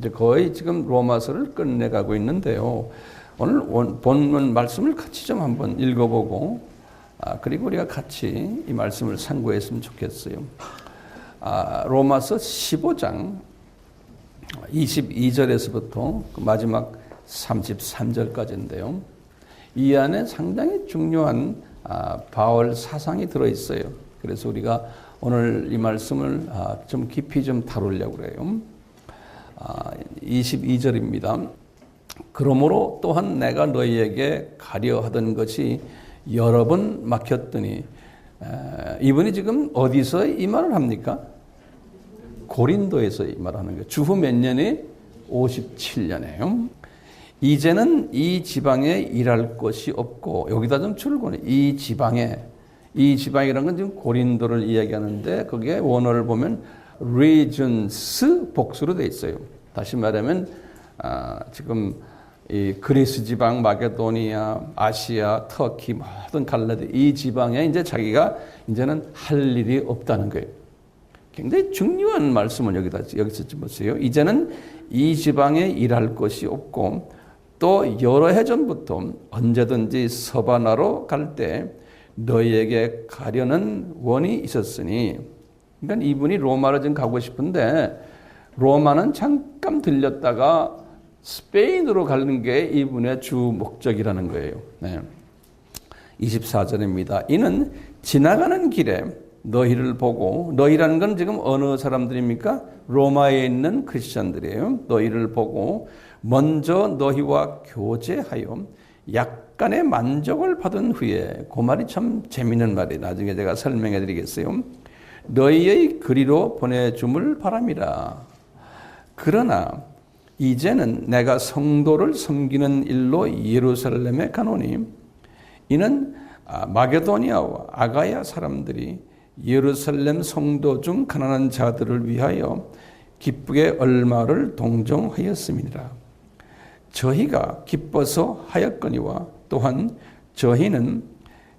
이제 거의 지금 로마서를 끝내가고 있는데요. 오늘 본문 말씀을 같이 좀 한번 읽어보고, 그리고 우리가 같이 이 말씀을 상고했으면 좋겠어요. 로마서 15장 22절에서부터 마지막 33절까지인데요. 이 안에 상당히 중요한 바울 사상이 들어있어요. 그래서 우리가 오늘 이 말씀을 좀 깊이 좀 다루려고 그래요. 22절입니다. 그러므로 또한 내가 너희에게 가려 하던 것이 여러 번 막혔더니, 이분이 지금 어디서 이 말을 합니까? 고린도에서 이 말을 하는 거예요. 주후 몇 년이? 57년이에요. 이제는 이 지방에 일할 곳이 없고, 여기다 좀 줄거네. 이 지방이라는 건 지금 고린도를 이야기하는데, 거기에 원어를 보면 regions 복수로 되어 있어요. 다시 말하면 지금 이 그리스 지방, 마게도니아, 아시아, 터키 모든 갈라디 이 지방에 이제 자기가 이제는 할 일이 없다는 거예요. 굉장히 중요한 말씀을 여기서 좀 보세요. 이제는 이 지방에 일할 곳이 없고, 또 여러 해 전부터 언제든지 서바나로 갈 때 너희에게 가려는 원이 있었으니, 그러니까 이분이 로마로 지금 가고 싶은데 로마는 잠깐 들렸다가 스페인으로 가는 게 이분의 주 목적이라는 거예요. 네. 24절입니다. 이는 지나가는 길에 너희를 보고, 너희라는 건 지금 어느 사람들입니까? 로마에 있는 크리스천들이에요. 너희를 보고 먼저 너희와 교제하여 약간의 만족을 받은 후에, 그 말이 참 재미있는 말이에요. 나중에 제가 설명해 드리겠어요. 너희의 그리로 보내줌을 바람이라. 그러나 이제는 내가 성도를 섬기는 일로 예루살렘에 가노니, 이는 마게도니아와 아가야 사람들이 예루살렘 성도 중 가난한 자들을 위하여 기쁘게 얼마를 동정하였음이니라. 저희가 기뻐서 하였거니와 또한 저희는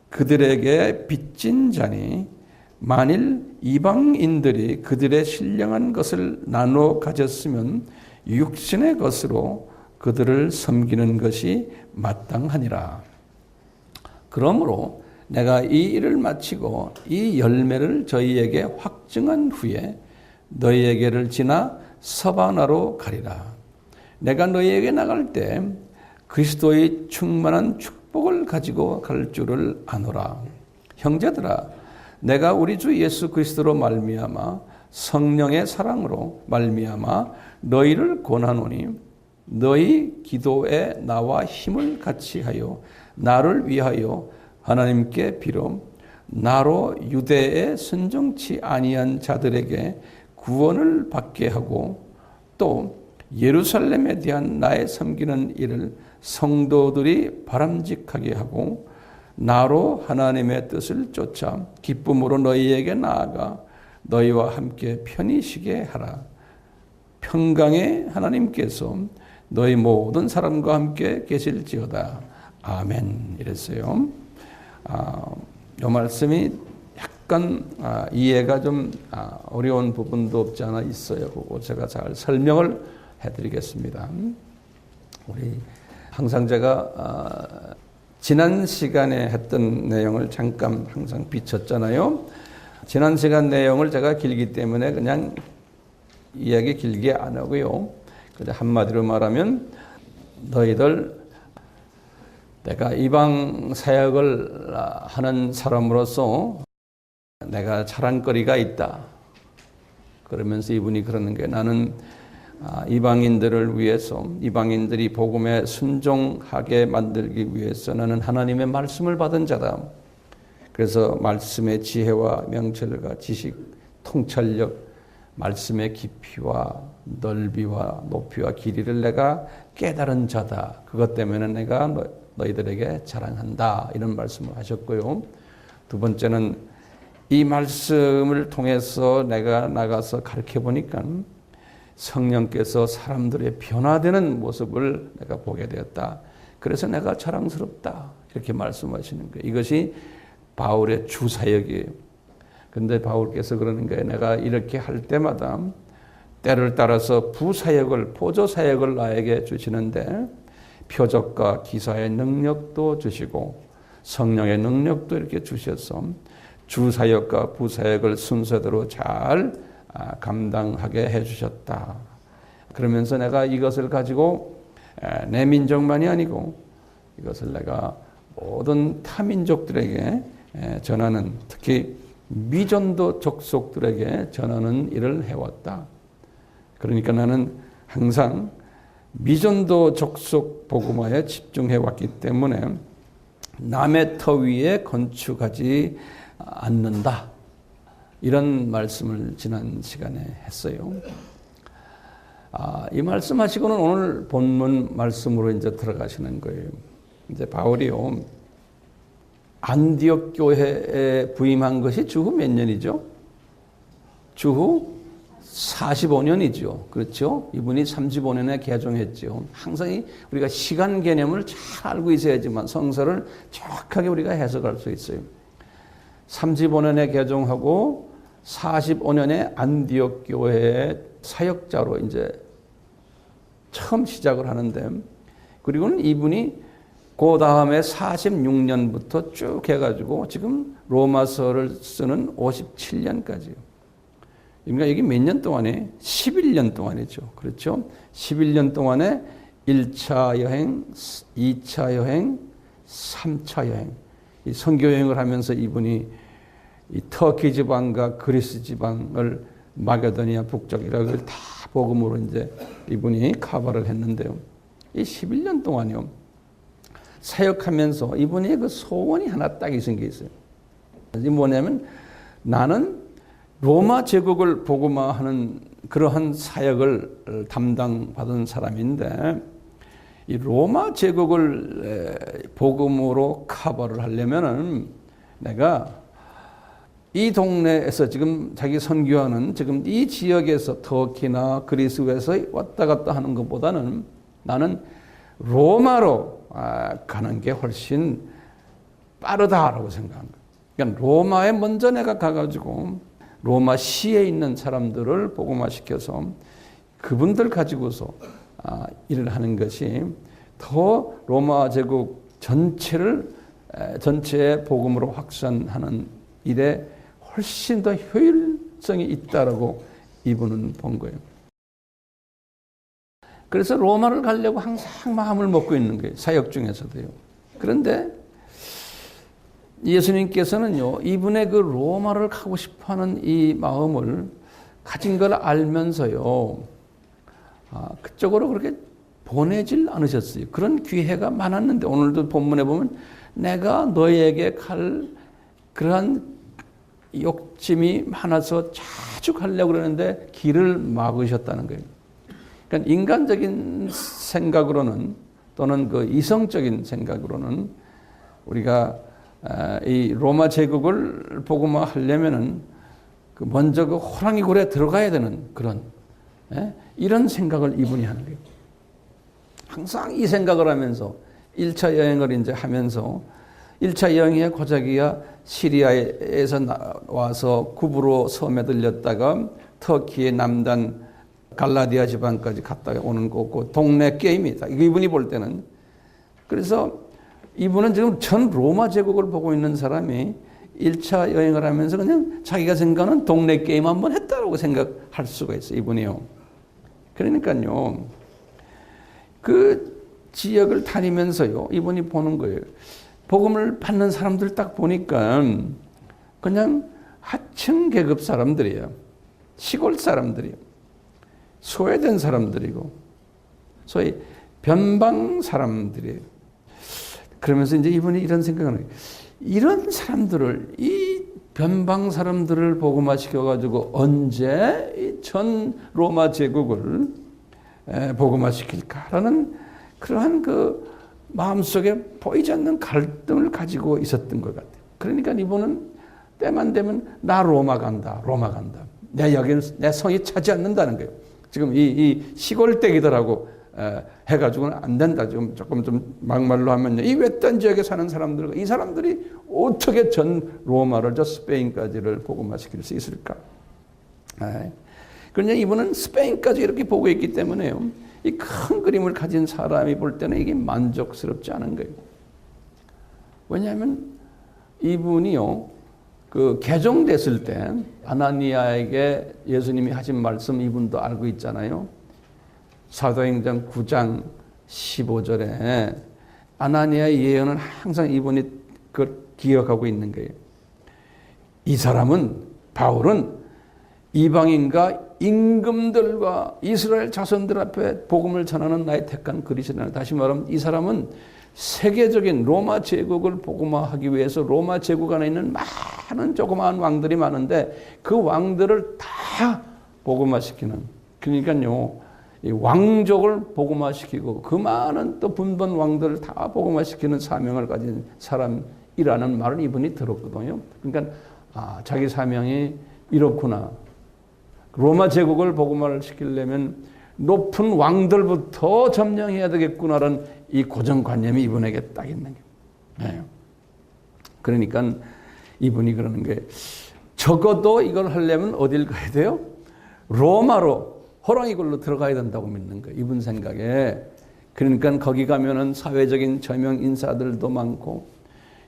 그들에게 빚진 자니, 만일 이방인들이 그들의 신령한 것을 나눠 가졌으면 육신의 것으로 그들을 섬기는 것이 마땅하니라. 그러므로 내가 이 일을 마치고 이 열매를 저희에게 확증한 후에 너희에게를 지나 서바나로 가리라. 내가 너희에게 나갈 때 그리스도의 충만한 축복을 가지고 갈 줄을 아노라. 형제들아, 내가 우리 주 예수 그리스도로 말미암아 성령의 사랑으로 말미암아 너희를 권하노니, 너희 기도에 나와 힘을 같이 하여 나를 위하여 하나님께 비로 나로 유대에 순종치 아니한 자들에게 구원을 받게 하고, 또 예루살렘에 대한 나의 섬기는 일을 성도들이 바람직하게 하고, 나로 하나님의 뜻을 쫓아 기쁨으로 너희에게 나아가 너희와 함께 편히 쉬게 하라. 평강의 하나님께서 너희 모든 사람과 함께 계실지어다. 아멘. 이랬어요. 이 말씀이 약간 이해가 좀 어려운 부분도 없지 않아 있어요. 그거 제가 잘 설명을 해드리겠습니다. 우리 항상 제가 지난 시간에 했던 내용을 잠깐 항상 비쳤잖아요. 지난 시간 내용을 제가 길기 때문에 그냥 이야기 길게 안 하고요. 한마디로 말하면, 너희들, 내가 이방 사역을 하는 사람으로서 내가 자랑거리가 있다. 그러면서 이분이 그러는 게, 나는 이방인들을 위해서, 이방인들이 복음에 순종하게 만들기 위해서 나는 하나님의 말씀을 받은 자다. 그래서 말씀의 지혜와 명철과 지식, 통찰력, 말씀의 깊이와 넓이와 높이와 길이를 내가 깨달은 자다. 그것 때문에 내가 너희들에게 자랑한다. 이런 말씀을 하셨고요. 두 번째는, 이 말씀을 통해서 내가 나가서 가르쳐 보니까 성령께서 사람들의 변화되는 모습을 내가 보게 되었다. 그래서 내가 자랑스럽다. 이렇게 말씀하시는 거예요. 이것이 바울의 주사역이에요. 근데 바울께서 그러는 거예요. 내가 이렇게 할 때마다 때를 따라서 부사역을, 보조사역을 나에게 주시는데 표적과 기사의 능력도 주시고 성령의 능력도 이렇게 주셔서 주사역과 부사역을 순서대로 잘 감당하게 해주셨다. 그러면서 내가 이것을 가지고 내 민족만이 아니고 이것을 내가 모든 타민족들에게 전하는, 특히 미전도 족속들에게 전하는 일을 해왔다. 그러니까 나는 항상 미전도 족속 복음화에 집중해 왔기 때문에 남의 터 위에 건축하지 않는다. 이런 말씀을 지난 시간에 했어요. 이 말씀하시고는 오늘 본문 말씀으로 이제 들어가시는 거예요. 이제 바울이요, 안디옥 교회에 부임한 것이 주후 몇 년이죠? 주후 45년이죠. 그렇죠? 이분이 35년에 개종했죠. 항상 우리가 시간 개념을 잘 알고 있어야지만 성서를 정확하게 우리가 해석할 수 있어요. 35년에 개종하고 45년에 안디옥 교회의 사역자로 이제 처음 시작을 하는데, 그리고는 이분이 그 다음에 46년부터 쭉 해가지고 지금 로마서를 쓰는 57년까지요. 그러니까 이게 몇 년 동안에? 11년 동안이죠. 그렇죠? 11년 동안에 1차 여행, 2차 여행, 3차 여행. 이 선교 여행을 하면서 이분이 이 터키 지방과 그리스 지방을 마게도니아 북쪽 이라크를 다 복음으로 이제 이분이 커버를 했는데요. 이 11년 동안요, 사역하면서 이분이 그 소원이 하나 딱 있은 게 있어요. 이게 뭐냐면, 나는 로마 제국을 복음화하는 그러한 사역을 담당받은 사람인데, 이 로마 제국을 복음으로 커버를 하려면은 내가 이 동네에서 지금 자기 선교하는 지금 이 지역에서 터키나 그리스에서 왔다 갔다 하는 것보다는 나는 로마로 가는 게 훨씬 빠르다라고 생각한 거예요. 그러니까 로마에 먼저 내가 가가지고 로마 시에 있는 사람들을 복음화시켜서 그분들 가지고서 일을 하는 것이 더 로마 제국 전체의 복음으로 확산하는 일에 훨씬 더 효율성이 있다라고 이분은 본 거예요. 그래서 로마를 가려고 항상 마음을 먹고 있는 거예요. 사역 중에서도요. 그런데 예수님께서는요, 이분의 그 로마를 가고 싶어하는 이 마음을 가진 걸 알면서요, 그쪽으로 그렇게 보내질 않으셨어요. 그런 기회가 많았는데 오늘도 본문에 보면 내가 너에게 갈 그러한 욕심이 많아서 자주 가려고 그러는데 길을 막으셨다는 거예요. 그러니까 인간적인 생각으로는, 또는 그 이성적인 생각으로는 우리가 이 로마 제국을 복음화하려면은 먼저 그 호랑이 굴에 들어가야 되는 그런 이런 생각을 이분이 하는 거예요. 항상 이 생각을 하면서 1차 여행을 이제 하면서 1차 여행에 고작이야 시리아에서 와서 구브로 섬에 들렸다가 터키의 남단 갈라디아 지방까지 갔다 오는 거고 동네 게임이다. 이분이 볼 때는. 그래서 이분은 지금 전 로마 제국을 보고 있는 사람이 1차 여행을 하면서 그냥 자기가 생각하는 동네 게임 한번 했다고 생각할 수가 있어요. 이분이요. 그러니까요, 그 지역을 다니면서요, 이분이 보는 거예요. 복음을 받는 사람들 딱 보니까 그냥 하층 계급 사람들이에요. 시골 사람들이에요. 소외된 사람들이고 소위 변방 사람들이에요. 그러면서 이제 이분이 이런 생각을 해요. 이런 사람들을, 이 변방 사람들을 복음화시켜가지고 언제 이 전 로마 제국을 복음화시킬까라는 그러한 그 마음속에 보이지 않는 갈등을 가지고 있었던 것 같아요. 그러니까 이분은 때만 되면 나 로마 간다, 로마 간다. 내 성이 차지 않는다는 거예요. 지금 이 시골댁이더라고 해가지고는 안 된다. 지금 조금 좀 막말로 하면요, 이 외딴 지역에 사는 사람들, 이 사람들이 어떻게 전 로마를 저 스페인까지를 복음화시킬 수 있을까? 그러나 이분은 스페인까지 이렇게 보고 있기 때문에요. 이 큰 그림을 가진 사람이 볼 때는 이게 만족스럽지 않은 거예요. 왜냐하면 이분이요, 그 개종됐을 때 아나니아에게 예수님이 하신 말씀 이분도 알고 있잖아요. 사도행전 9장 15절에 아나니아의 예언은 항상 이분이 그걸 기억하고 있는 거예요. 이 사람은, 바울은 이방인과 임금들과 이스라엘 자손들 앞에 복음을 전하는 나의 택한 그리스도라. 다시 말하면 이 사람은 세계적인 로마 제국을 복음화하기 위해서 로마 제국 안에 있는 많은 조그마한 왕들이 많은데 그 왕들을 다 복음화시키는, 그러니까요, 이 왕족을 복음화시키고 그 많은 또 분번 왕들을 다 복음화시키는 사명을 가진 사람이라는 말을 이분이 들었거든요. 그러니까 자기 사명이 이렇구나. 로마 제국을 복음화를 시키려면 높은 왕들부터 점령해야 되겠구나라는 이 고정관념이 이분에게 딱 있는 거예요. 네. 그러니까 이분이 그러는 게, 적어도 이걸 하려면 어딜 가야 돼요? 로마로, 호랑이굴로 들어가야 된다고 믿는 거예요. 이분 생각에. 그러니까 거기 가면은 사회적인 저명 인사들도 많고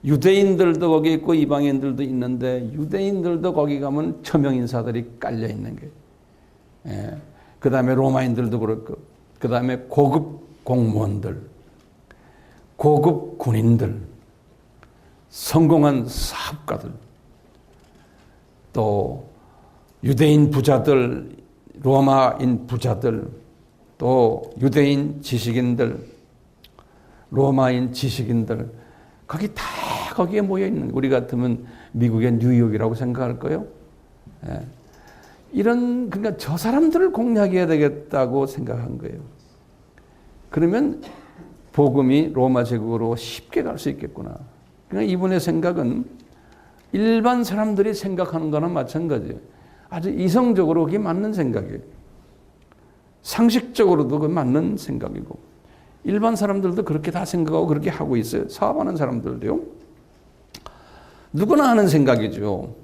유대인들도 거기 있고 이방인들도 있는데 유대인들도 거기 가면 저명 인사들이 깔려 있는 거예요. 예. 그 다음에 로마인들도 그렇고, 그 다음에 고급 공무원들, 고급 군인들, 성공한 사업가들, 또 유대인 부자들, 로마인 부자들, 또 유대인 지식인들, 로마인 지식인들, 거기 다 거기에 모여 있는, 우리 같으면 미국의 뉴욕이라고 생각할 거예요. 예. 그러니까 저 사람들을 공략해야 되겠다고 생각한 거예요. 그러면 복음이 로마 제국으로 쉽게 갈 수 있겠구나. 그러니까 이분의 생각은 일반 사람들이 생각하는 거나 마찬가지예요. 아주 이성적으로 그게 맞는 생각이에요. 상식적으로도 그 맞는 생각이고, 일반 사람들도 그렇게 다 생각하고 그렇게 하고 있어요. 사업하는 사람들도요. 누구나 하는 생각이죠.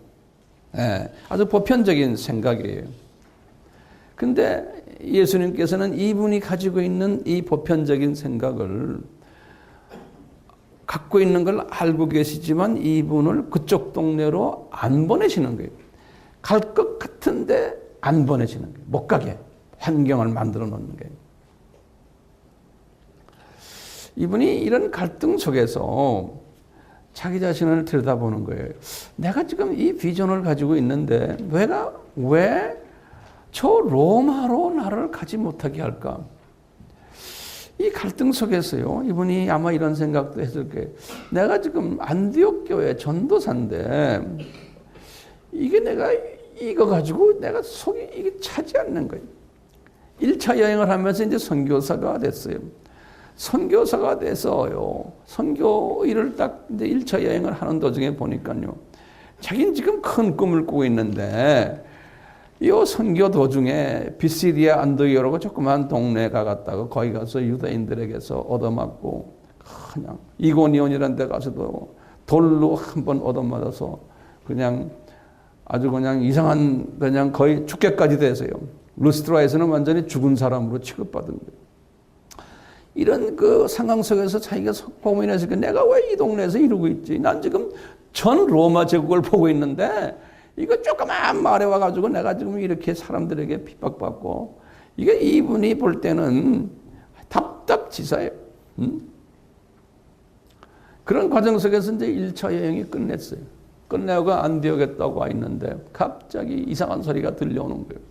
예, 아주 보편적인 생각이에요. 근데 예수님께서는 이분이 가지고 있는 이 보편적인 생각을 갖고 있는 걸 알고 계시지만 이분을 그쪽 동네로 안 보내시는 거예요. 갈 것 같은데 안 보내시는 거예요. 못 가게 환경을 만들어 놓는 거예요. 이분이 이런 갈등 속에서 자기 자신을 들여다보는 거예요. 내가 지금 이 비전을 가지고 있는데 왜 저 로마로 나를 가지 못하게 할까? 이 갈등 속에서요, 이분이 아마 이런 생각도 했을 거예요. 내가 지금 안디옥 교회 전도사인데 이게 내가 이거 가지고 내가 속이 이게 차지 않는 거예요. 1차 여행을 하면서 이제 선교사가 됐어요. 선교사가 돼서요, 선교 일을 딱 이제 1차 여행을 하는 도중에 보니까요, 자기는 지금 큰 꿈을 꾸고 있는데, 이 선교 도중에 비시디아 안디옥이라고 조그만 동네 가갔다가 거기 가서 유대인들에게서 얻어맞고, 그냥 이고니온이라는 데 가서도 돌로 한번 얻어맞아서 그냥 아주 그냥 이상한, 그냥 거의 죽게까지 돼서요. 루스트라에서는 완전히 죽은 사람으로 취급받은 거예요. 이런 그 상황 속에서 자기가 고민했으니까 내가 왜 이 동네에서 이러고 있지? 난 지금 전 로마 제국을 보고 있는데 이거 조그만 말에 와가지고 내가 지금 이렇게 사람들에게 핍박받고, 이게 이분이 볼 때는 답답지사예요. 그런 과정 속에서 이제 1차 여행이 끝냈어요. 끝내고 안디옥에 떠와 있는데 갑자기 이상한 소리가 들려오는 거예요.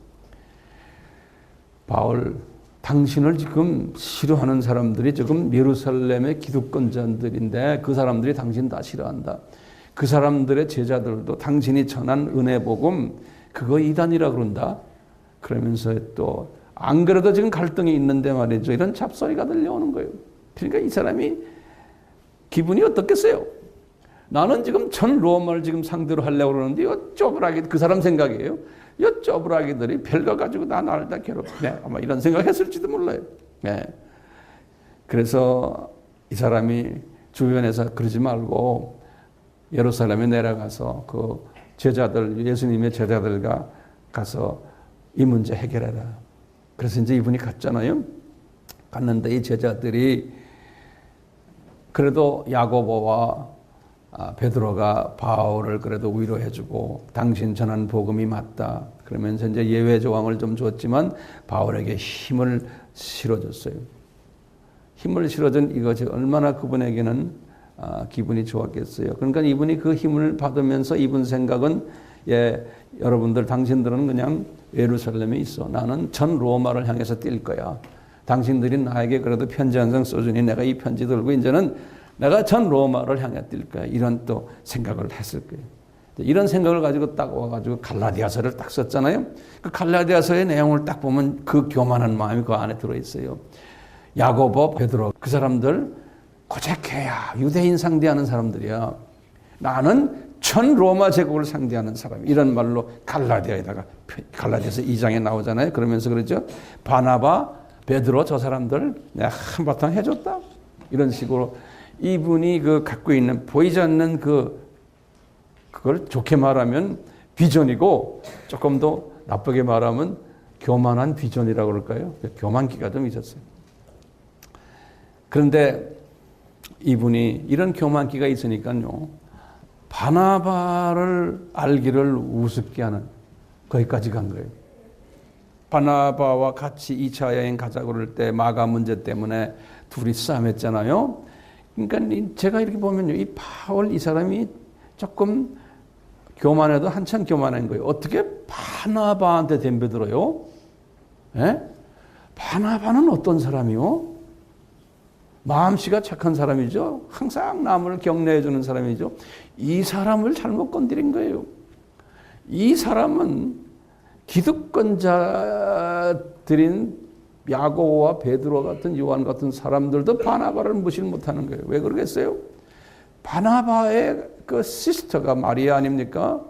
바울, 당신을 지금 싫어하는 사람들이 지금 예루살렘의 기득권자들인데 그 사람들이 당신 다 싫어한다. 그 사람들의 제자들도 당신이 전한 은혜 복음 그거 이단이라 그런다. 그러면서 또 안 그래도 지금 갈등이 있는데 말이죠. 이런 잡소리가 들려오는 거예요. 그러니까 이 사람이 기분이 어떻겠어요? 나는 지금 전 로마를 지금 상대로 하려고 그러는데 이 쪼부라기, 그 사람 생각이에요. 이 쪼부라기들이 별거 가지고 나를 다 괴롭히네. 아마 이런 생각했을지도 몰라요. 네. 그래서 이 사람이 주변에서 그러지 말고 예루살렘에 내려가서 그 제자들, 예수님의 제자들과 가서 이 문제 해결해라. 그래서 이제 이분이 갔잖아요. 갔는데 이 제자들이 그래도 야고보와 베드로가 바울을 그래도 위로해주고 당신 전한 복음이 맞다. 그러면서 이제 예외 조항을 좀 줬지만 바울에게 힘을 실어줬어요. 힘을 실어준 이것이 얼마나 그분에게는 기분이 좋았겠어요. 그러니까 이분이 그 힘을 받으면서 이분 생각은 여러분들 당신들은 그냥 예루살렘에 있어. 나는 전 로마를 향해서 뛸 거야. 당신들이 나에게 그래도 편지 한 장 써주니 내가 이 편지 들고 이제는 내가 전 로마를 향해 뛸 거야. 이런 또 생각을 했을 거예요. 이런 생각을 가지고 딱 와가지고 갈라디아서를 딱 썼잖아요. 그 갈라디아서의 내용을 딱 보면 그 교만한 마음이 그 안에 들어있어요. 야고보, 베드로 그 사람들 고작해야 유대인 상대하는 사람들이야. 나는 전 로마 제국을 상대하는 사람. 이런 말로 갈라디아에다가 갈라디아서 2장에 나오잖아요. 그러면서 그러죠. 바나바, 베드로 저 사람들 내가 한바탕 해줬다. 이런 식으로 이분이 그 갖고 있는 보이지 않는 그걸 좋게 말하면 비전이고 조금 더 나쁘게 말하면 교만한 비전이라고 그럴까요? 교만기가 좀 있었어요. 그런데 이분이 이런 교만기가 있으니까요. 바나바를 알기를 우습게 하는 거기까지 간 거예요. 바나바와 같이 2차 여행 가자고 그럴 때 마가 문제 때문에 둘이 싸움했잖아요. 그러니까 제가 이렇게 보면요. 이 바울 이 사람이 조금 교만해도 한참 교만한 거예요. 어떻게 바나바한테 덤벼들어요? 예? 바나바는 어떤 사람이요? 마음씨가 착한 사람이죠. 항상 남을 격려해 주는 사람이죠. 이 사람을 잘못 건드린 거예요. 이 사람은 기득권자들인 야고보와 베드로 같은 요한 같은 사람들도 바나바를 무시를 못하는 거예요. 왜 그러겠어요? 바나바의 그 시스터가 마리아 아닙니까?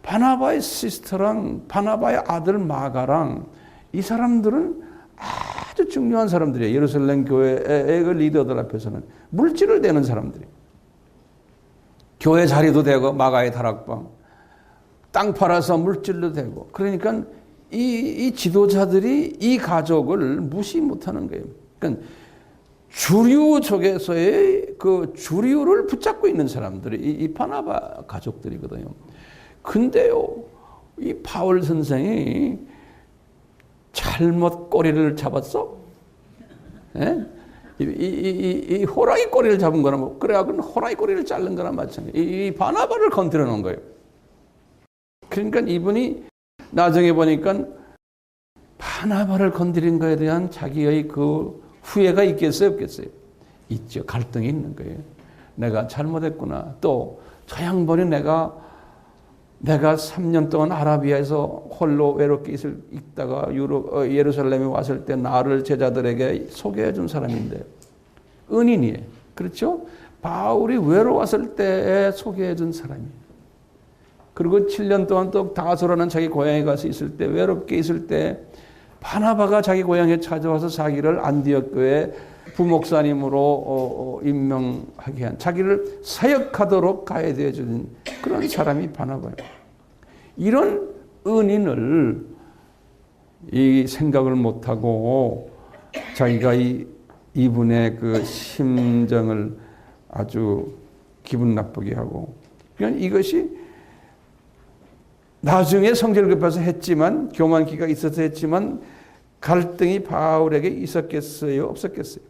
바나바의 시스터랑 바나바의 아들 마가랑 이 사람들은 아주 중요한 사람들이에요. 예루살렘 교회의 그 리더들 앞에서는 물질을 대는 사람들이에요. 교회 자리도 되고 마가의 다락방, 땅 팔아서 물질도 되고. 그러니까 이 지도자들이 이 가족을 무시 못하는 거예요. 그러니까 주류 쪽에서의 그 주류를 붙잡고 있는 사람들이 이 바나바 가족들이거든요. 근데요, 이 바울 선생이 잘못 꼬리를 잡았어? 예? 이 호랑이 꼬리를 잡은 거나 뭐, 그래갖고 호랑이 꼬리를 자른 거나 마찬가지. 이 바나바를 건드려 놓은 거예요. 그러니까 이분이 나중에 보니까 바나바를 건드린 거에 대한 자기의 그 후회가 있겠어요, 없겠어요? 있죠. 갈등이 있는 거예요. 내가 잘못했구나. 또 저 양반이 내가 3년 동안 아라비아에서 홀로 외롭게 있다가 예루살렘에 왔을 때 나를 제자들에게 소개해 준 사람인데 은인이에요. 그렇죠? 바울이 외로웠을 때 소개해 준 사람이에요. 그리고 7년 동안 또 다소라는 자기 고향에 가서 있을 때 외롭게 있을 때 바나바가 자기 고향에 찾아와서 자기를 안디옥 교회 부목사님으로 임명하게 한 자기를 사역하도록 가해되어 주는 그런 사람이 바나바예요. 이런 은인을 이 생각을 못하고 자기가 이분의 그 심정을 아주 기분 나쁘게 하고 그냥 이것이 나중에 성질 급해서 했지만 교만기가 있어서 했지만 갈등이 바울에게 있었겠어요? 없었겠어요?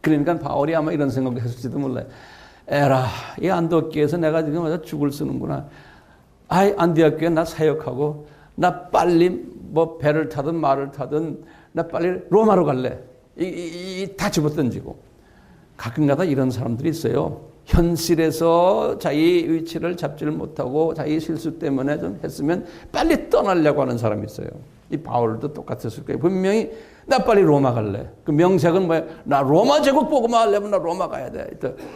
그러니까 바울이 아마 이런 생각을 했을지도 몰라요. 에라, 이 안디옥교에서 내가 지금 아주 죽을 쓰는구나. 아이, 안디옥교에 나 사역하고 나 빨리 뭐 배를 타든 말을 타든 나 빨리 로마로 갈래. 다 집어던지고. 가끔가다 이런 사람들이 있어요. 현실에서 자기 위치를 잡지를 못하고 자기 실수 때문에 좀 했으면 빨리 떠나려고 하는 사람이 있어요. 이 바울도 똑같았을 거예요. 분명히 나 빨리 로마 갈래. 그 명색은 뭐야? 나 로마 제국 보고만 하려면 나 로마 가야 돼.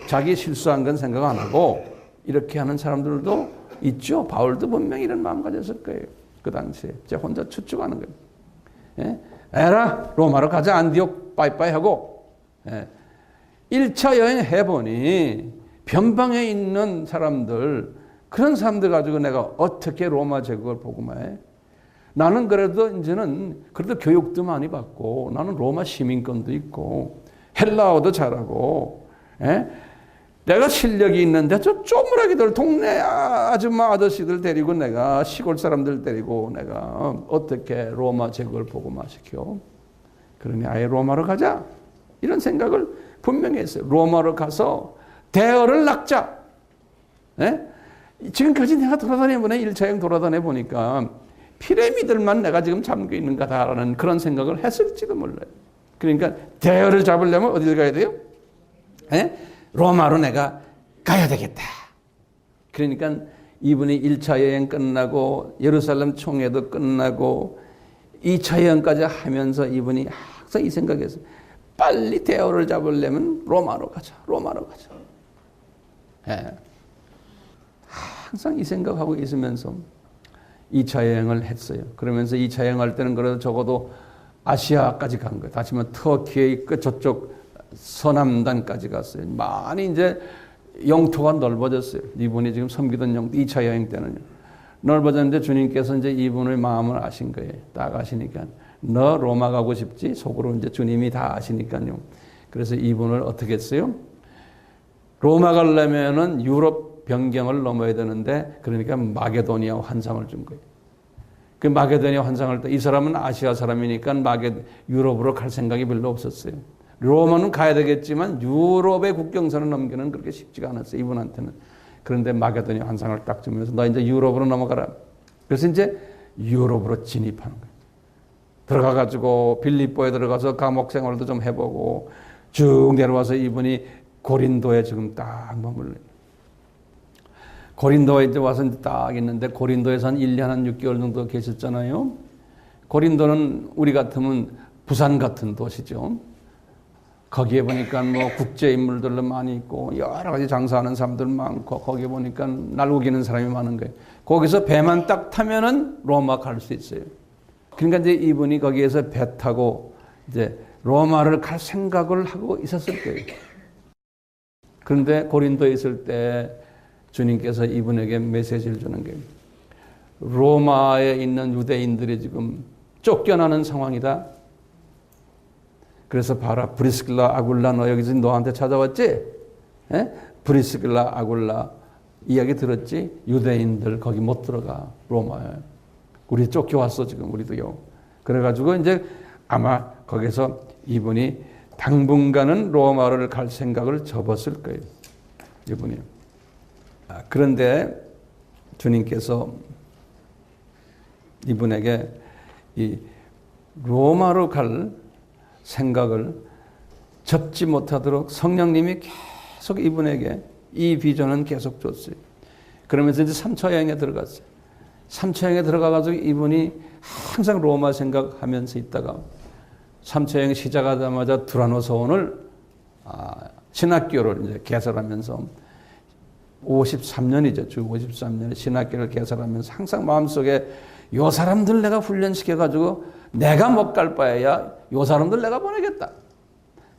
자기 실수한 건 생각 안 하고 이렇게 하는 사람들도 있죠. 바울도 분명히 이런 마음 가졌을 거예요. 그 당시에. 제가 혼자 추측하는 거예요. 예? 에라, 로마로 가자. 안디옥 빠이빠이 하고. 예. 1차 여행 해보니 변방에 있는 사람들, 그런 사람들 가지고 내가 어떻게 로마 제국을 보고만 해? 나는 그래도 이제는 그래도 교육도 많이 받고 나는 로마 시민권도 있고 헬라어도 잘하고 내가 실력이 있는데 저 쪼무라기들 동네 아줌마 아저씨들 데리고 내가 시골 사람들 데리고 내가 어떻게 로마 제국을 복음화시켜? 그러니 아예 로마로 가자. 이런 생각을 분명히 했어요. 로마로 가서 대어를 낚자. 지금까지 내가 돌아다녀보네 1차 여행 돌아다녀보니까 피라미드만 내가 지금 잠겨 있는 거다라는 그런 생각을 했을지도 몰라요. 그러니까 대어를 잡으려면 어디를 가야 돼요? 로마로 내가 가야 되겠다. 그러니까 이분이 1차 여행 끝나고 예루살렘 총회도 끝나고 2차 여행까지 하면서 이분이 항상 이 생각했어요. 빨리 대어를 잡으려면 로마로 가자. 로마로 가자. 항상 이 생각하고 있으면서 2차 여행을 했어요. 그러면서 2차 여행할 때는 그래도 적어도 아시아까지 간 거예요. 다시 말해 터키의 끝 저쪽 서남단까지 갔어요. 많이 이제 영토가 넓어졌어요. 이분이 지금 섬기던 영토 2차 여행 때는요. 넓어졌는데 주님께서 이제 이분의 마음을 아신 거예요. 딱 아시니까 너 로마 가고 싶지? 속으로 이제 주님이 다 아시니까요. 그래서 이분을 어떻게 했어요? 로마 가려면은 유럽 변경을 넘어야 되는데 그러니까 마게도니아 환상을 준 거예요. 그 마게도니아 환상을 때 이 사람은 아시아 사람이니까 유럽으로 갈 생각이 별로 없었어요. 로마는 가야 되겠지만 유럽의 국경선을 넘기는 그렇게 쉽지가 않았어요. 이분한테는. 그런데 마게도니아 환상을 딱 주면서 너 이제 유럽으로 넘어가라. 그래서 이제 유럽으로 진입하는 거예요. 들어가가지고 빌립보에 들어가서 감옥 생활도 좀 해보고 쭉 내려와서 이분이 고린도에 지금 딱 머물러요. 고린도에 이제 와서 딱 있는데 고린도에서 한 1년 한 6개월 정도 계셨잖아요. 고린도는 우리 같으면 부산 같은 도시죠. 거기에 보니까 뭐 국제 인물들도 많이 있고 여러 가지 장사하는 사람들 많고 거기에 보니까 날고기는 사람이 많은 거예요. 거기서 배만 딱 타면은 로마 갈 수 있어요. 그러니까 이제 이분이 거기에서 배 타고 이제 로마를 갈 생각을 하고 있었을 거예요. 그런데 고린도에 있을 때 주님께서 이분에게 메시지를 주는 거예요. 로마에 있는 유대인들이 지금 쫓겨나는 상황이다. 그래서 봐라, 브리스길라 아굴라 너 여기서 너한테 찾아왔지? 브리스길라 아굴라 이야기 들었지? 유대인들 거기 못 들어가 로마에. 우리 쫓겨왔어 지금 우리도요. 그래가지고 이제 아마 거기서 이분이 당분간은 로마를 갈 생각을 접었을 거예요. 이분이. 그런데 주님께서 이분에게 이 로마로 갈 생각을 접지 못하도록 성령님이 계속 이분에게 이 비전은 계속 줬어요. 그러면서 이제 3차 여행에 들어갔어요. 3차 여행에 들어가가지고 이분이 항상 로마 생각하면서 있다가 3차 여행 시작하자마자 두라노서원을 신학교를 이제 개설하면서 53년이죠. 주 53년에 신학교를 개설하면서 항상 마음속에 요 사람들 내가 훈련시켜가지고 내가 못 갈 바에야 요 사람들 내가 보내겠다.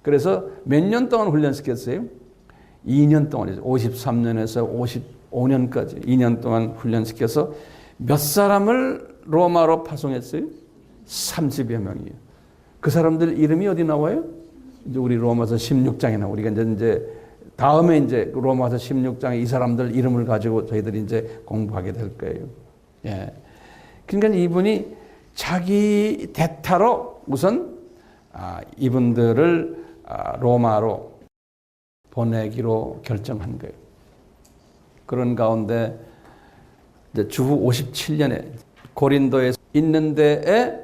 그래서 몇 년 동안 훈련시켰어요? 2년 동안이죠. 53년에서 55년까지 2년 동안 훈련시켜서 몇 사람을 로마로 파송했어요? 30여 명이에요. 그 사람들 이름이 어디 나와요? 이제 우리 로마서 16장에 나와요. 우리가 이제 다음에 이제 로마서 16장에 이 사람들 이름을 가지고 저희들이 이제 공부하게 될 거예요. 예. 그러니까 이분이 자기 대타로 우선 이분들을 로마로 보내기로 결정한 거예요. 그런 가운데 이제 주후 57년에 고린도에 있는 데에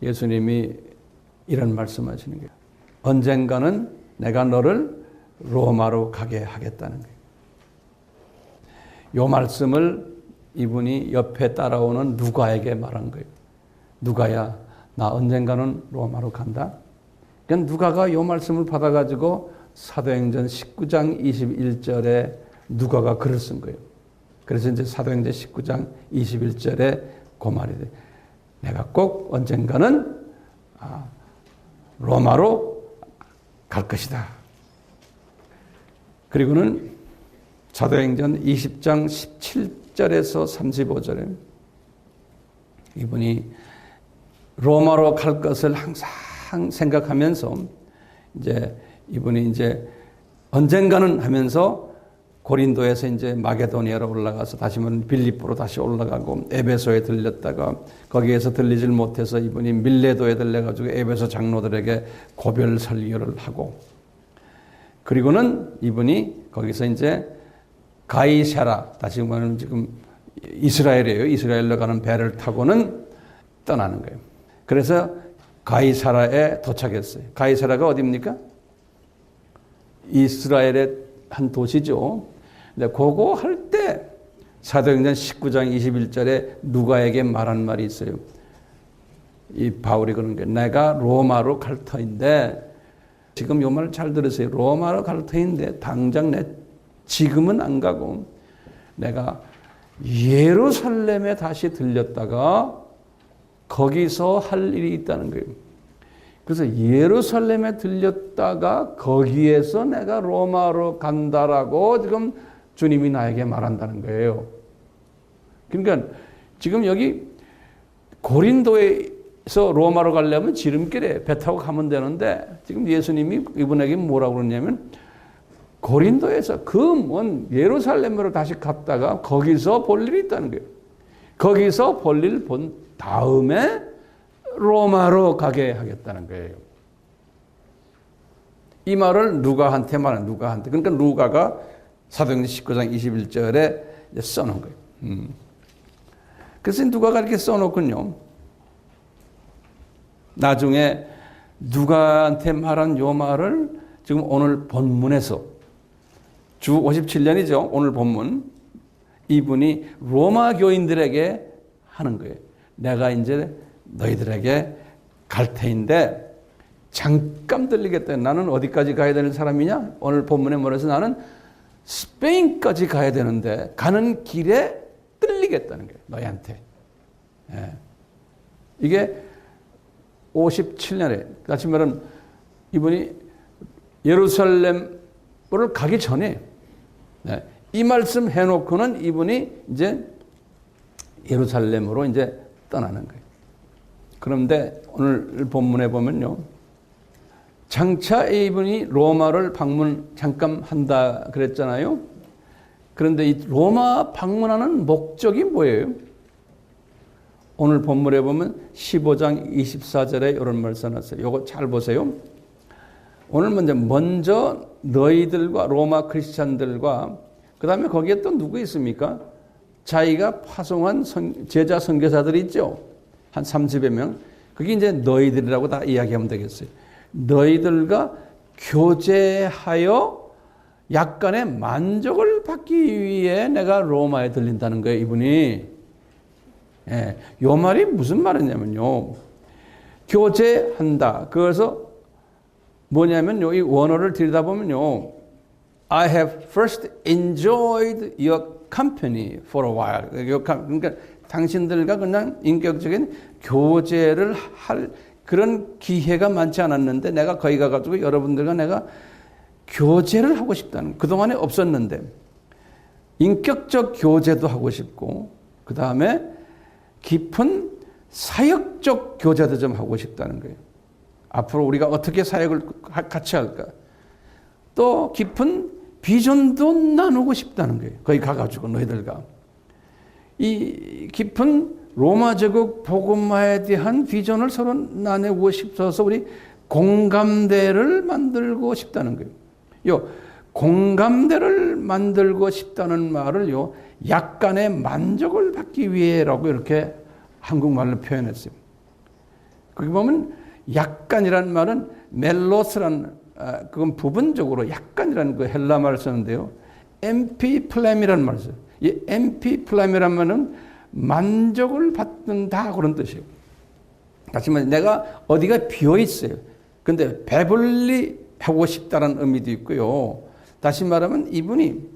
예수님이 이런 말씀하시는 거예요. 언젠가는 내가 너를 로마로 가게 하겠다는 거예요. 이 말씀을 이분이 옆에 따라오는 누가에게 말한 거예요. 누가야, 나 언젠가는 로마로 간다. 그러니까 누가가 이 말씀을 받아가지고 사도행전 19장 21절에 누가가 글을 쓴 거예요. 그래서 이제 사도행전 19장 21절에 그 말이 돼. 내가 꼭 언젠가는 로마로 갈 것이다. 그리고는 사도행전 20장 17절에서 35절에 이분이 로마로 갈 것을 항상 생각하면서 이제 이분이 이제 언젠가는 하면서 고린도에서 이제 마게도니아로 올라가서 다시 말하면 빌립보로 다시 올라가고 에베소에 들렸다가 거기에서 들리질 못해서 이분이 밀레도에 들려가지고 에베소 장로들에게 고별 설교를 하고 그리고는 이분이 거기서 이제 가이사라 다시 말하면 지금 이스라엘이에요. 이스라엘로 가는 배를 타고는 떠나는 거예요. 그래서 가이사라에 도착했어요. 가이사라가 어디입니까? 이스라엘의 한 도시죠. 근데 그거 할 때 사도행전 19장 21절에 누가에게 말한 말이 있어요. 이 바울이 그런 게 내가 로마로 갈 터인데 지금 요 말 잘 들으세요. 로마로 갈 터인데 당장 지금은 안 가고 내가 예루살렘에 다시 들렸다가 거기서 할 일이 있다는 거예요. 그래서 예루살렘에 들렸다가 거기에서 내가 로마로 간다라고 지금 주님이 나에게 말한다는 거예요. 그러니까 지금 여기 고린도에서 로마로 가려면 지름길에 배 타고 가면 되는데 지금 예수님이 이분에게 뭐라고 그러냐면 고린도에서 그 먼 예루살렘으로 다시 갔다가 거기서 볼 일이 있다는 거예요. 거기서 볼 일 본 다음에 로마로 가게 하겠다는 거예요. 이 말을 누가한테 말한 누가한테. 그러니까 누가가 사도행전 19장 21절에 써놓은 거예요. 그래서 누가가 이렇게 써놓군요. 나중에 누가한테 말한 요 말을 지금 오늘 본문에서 주 57년이죠. 오늘 본문. 이분이 로마 교인들에게 하는 거예요. 내가 이제 너희들에게 갈 테인데 잠깐 들리겠다. 나는 어디까지 가야 되는 사람이냐? 오늘 본문에 뭐라서 나는 스페인까지 가야 되는데 가는 길에 들리겠다는 거예요. 너희한테. 예. 이게 57년에 다시 말하면 이분이 예루살렘을 가기 전에 이 말씀 해놓고는 이분이 이제 예루살렘으로 이제 떠나는 거예요. 그런데 오늘 본문에 보면요. 장차 이분이 로마를 방문 잠깐 한다 그랬잖아요. 그런데 이 로마 방문하는 목적이 뭐예요? 오늘 본문에 보면 15장 24절에 이런 말 써놨어요. 이거 잘 보세요. 오늘 먼저 너희들과 로마 크리스찬들과 그 다음에 거기에 또 누구 있습니까? 자기가 파송한 제자 선교사들이 있죠. 한 30여 명. 그게 이제 너희들이라고 다 이야기하면 되겠어요. 너희들과 교제하여 약간의 만족을 받기 위해 내가 로마에 들린다는 거예요, 이분이. 예, 요 말이 무슨 말이냐면요. 교제한다. 그래서 뭐냐면요. 이 원어를 들여다보면요. I have first enjoyed your company for a while. 그러니까 당신들과 그냥 인격적인 교제를 할 그런 기회가 많지 않았는데 내가 거기 가가지고 여러분들과 내가 교제를 하고 싶다는 그동안에 없었는데 인격적 교제도 하고 싶고 그 다음에 깊은 사역적 교제도 좀 하고 싶다는 거예요. 앞으로 우리가 어떻게 사역을 같이 할까? 또 깊은 비전도 나누고 싶다는 거예요. 거기 가가지고 너희들과. 이 깊은 로마 제국 복음화에 대한 비전을 서로 나누고 싶어서 우리 공감대를 만들고 싶다는 거예요. 요 공감대를 만들고 싶다는 말을요 약간의 만족을 받기 위해라고 이렇게 한국말로 표현했어요. 거기 보면 약간이라는 말은 멜로스라는 그건 부분적으로 약간이라는 그 헬라 말을 쓰는데요. 엠피플렘이라는 말을 써요. 이 엠피플렘이라는 말은 만족을 받는다 그런 뜻이에요. 다시 말해 내가 어디가 비어 있어요. 근데 배불리 하고 싶다는 의미도 있고요. 다시 말하면 이분이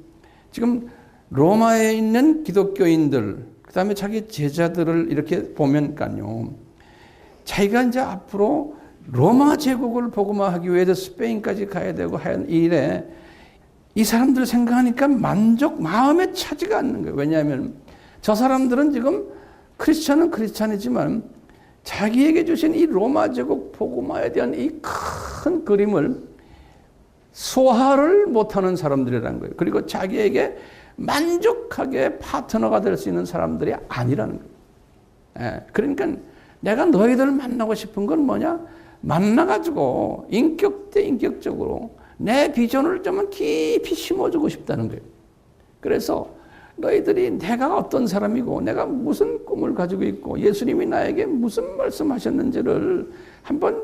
지금 로마에 있는 기독교인들 그다음에 자기 제자들을 이렇게 보면까요. 자기가 이제 앞으로 로마 제국을 복음화하기 위해서 스페인까지 가야 되고 하는 일에 이 사람들 생각하니까 마음에 차지가 않는 거예요. 왜냐하면 저 사람들은 지금 크리스찬은 크리스찬이지만 자기에게 주신 이 로마 제국 복음화에 대한 이 큰 그림을 소화를 못하는 사람들이라는 거예요. 그리고 자기에게 만족하게 파트너가 될 수 있는 사람들이 아니라는 거예요. 예, 그러니까 내가 너희들 만나고 싶은 건 뭐냐? 만나가지고 인격 대 인격적으로 내 비전을 좀 깊이 심어주고 싶다는 거예요. 그래서 너희들이 내가 어떤 사람이고 내가 무슨 꿈을 가지고 있고 예수님이 나에게 무슨 말씀하셨는지를 한번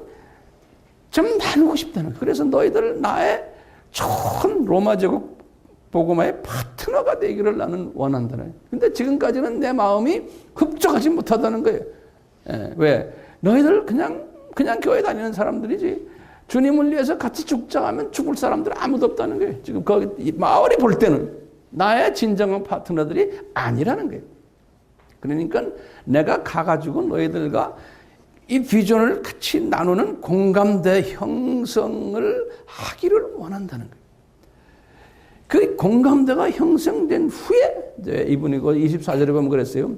좀 나누고 싶다는 거예요. 그래서 너희들 나의 좋은 로마 제국 복음화의 파트너가 되기를 나는 원한다는 거예요. 근데 지금까지는 내 마음이 흡족하지 못하다는 거예요. 예, 왜? 너희들 그냥 교회 다니는 사람들이지 주님을 위해서 같이 죽자 하면 죽을 사람들 아무도 없다는 거예요. 지금 거기 마을이 볼 때는 나의 진정한 파트너들이 아니라는 거예요. 그러니까 내가 가가지고 너희들과 이 비전을 같이 나누는 공감대 형성을 하기를 원한다는 거예요. 그 공감대가 형성된 후에 이분이 24절에 보면 그랬어요.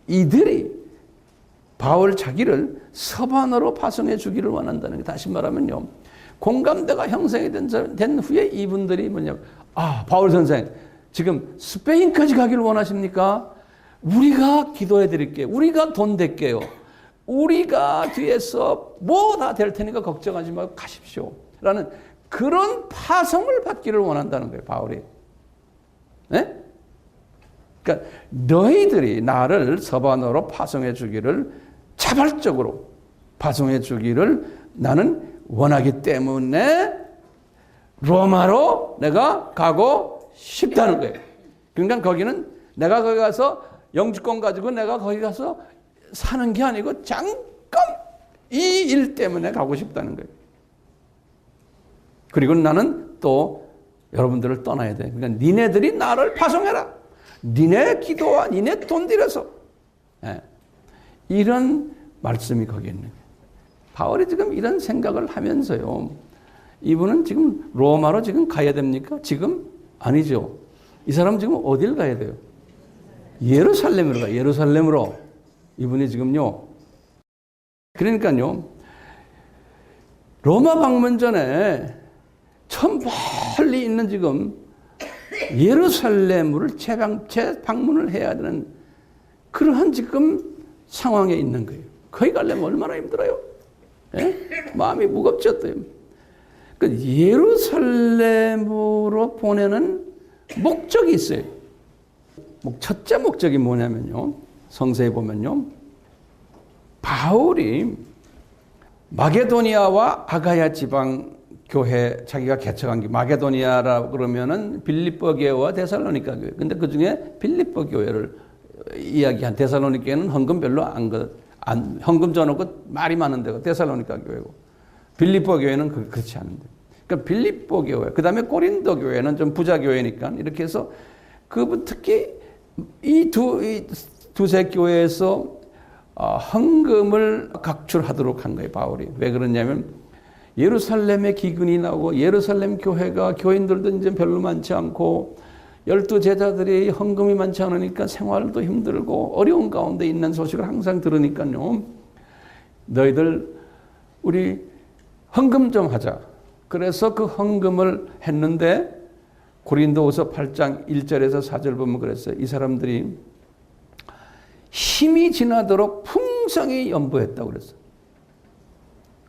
이들이 바울 자기를 서반으로 파송해 주기를 원한다는 게 다시 말하면요. 공감대가 형성이 된 후에 이분들이 뭐냐면 바울 선생 지금 스페인까지 가기를 원하십니까? 우리가 기도해 드릴게요. 우리가 돈 댈게요. 우리가 뒤에서 뭐 다 될 테니까 걱정하지 말고 가십시오. 라는 그런 파송을 받기를 원한다는 거예요. 바울이. 네? 그러니까 너희들이 나를 서반으로 파송해 주기를 자발적으로 파송해 주기를 나는 원하기 때문에 로마로 내가 가고 싶다는 거예요. 그러니까 거기는 내가 거기 가서 영주권 가지고 내가 거기 가서 사는 게 아니고 잠깐 이 일 때문에 가고 싶다는 거예요. 그리고 나는 또 여러분들을 떠나야 돼. 그러니까 니네들이 나를 파송해라. 니네 기도와 니네 돈 들여서. 예. 이런 말씀이 거기 있는 거예요. 바울이 지금 이런 생각을 하면서요. 이분은 지금 로마로 지금 가야 됩니까? 지금? 아니죠. 이 사람 지금 어딜 가야 돼요? 예루살렘으로 가요. 예루살렘으로. 이분이 지금요. 그러니까요. 로마 방문 전에 저 멀리 있는 지금 예루살렘을 재방문을 해야 되는 그러한 지금 상황에 있는 거예요. 거기 가려면 얼마나 힘들어요? 예? 마음이 무겁죠. 그 예루살렘으로 보내는 목적이 있어요. 첫째 목적이 뭐냐면요. 성서에 보면요. 바울이 마게도니아와 아가야 지방 교회 자기가 개척한 게 마게도니아라고 그러면은 빌립보 교회와 데살로니가 교회. 근데 그 중에 빌립보 교회를 이야기한 데살로니가 교회는 헌금 별로 헌금 줘놓고 말이 많은 데고 데살로니가 교회고 빌립보 교회는 그렇지 않은데. 그러니까 빌립보 교회, 그 다음에 고린도 교회는 좀 부자 교회니까 이렇게 해서 특히 이 두세 교회에서 헌금을 각출하도록 한 거예요, 바울이. 왜 그러냐면 예루살렘에 기근이 나고 예루살렘 교회가 교인들도 이제 별로 많지 않고 12제자들이 헌금이 많지 않으니까 생활도 힘들고 어려운 가운데 있는 소식을 항상 들으니까요. 너희들 우리 헌금 좀 하자. 그래서 그 헌금을 했는데 고린도후서 8장 1절에서 4절 보면 그랬어요. 이 사람들이 힘이 지나도록 풍성히 연부했다고 그랬어요.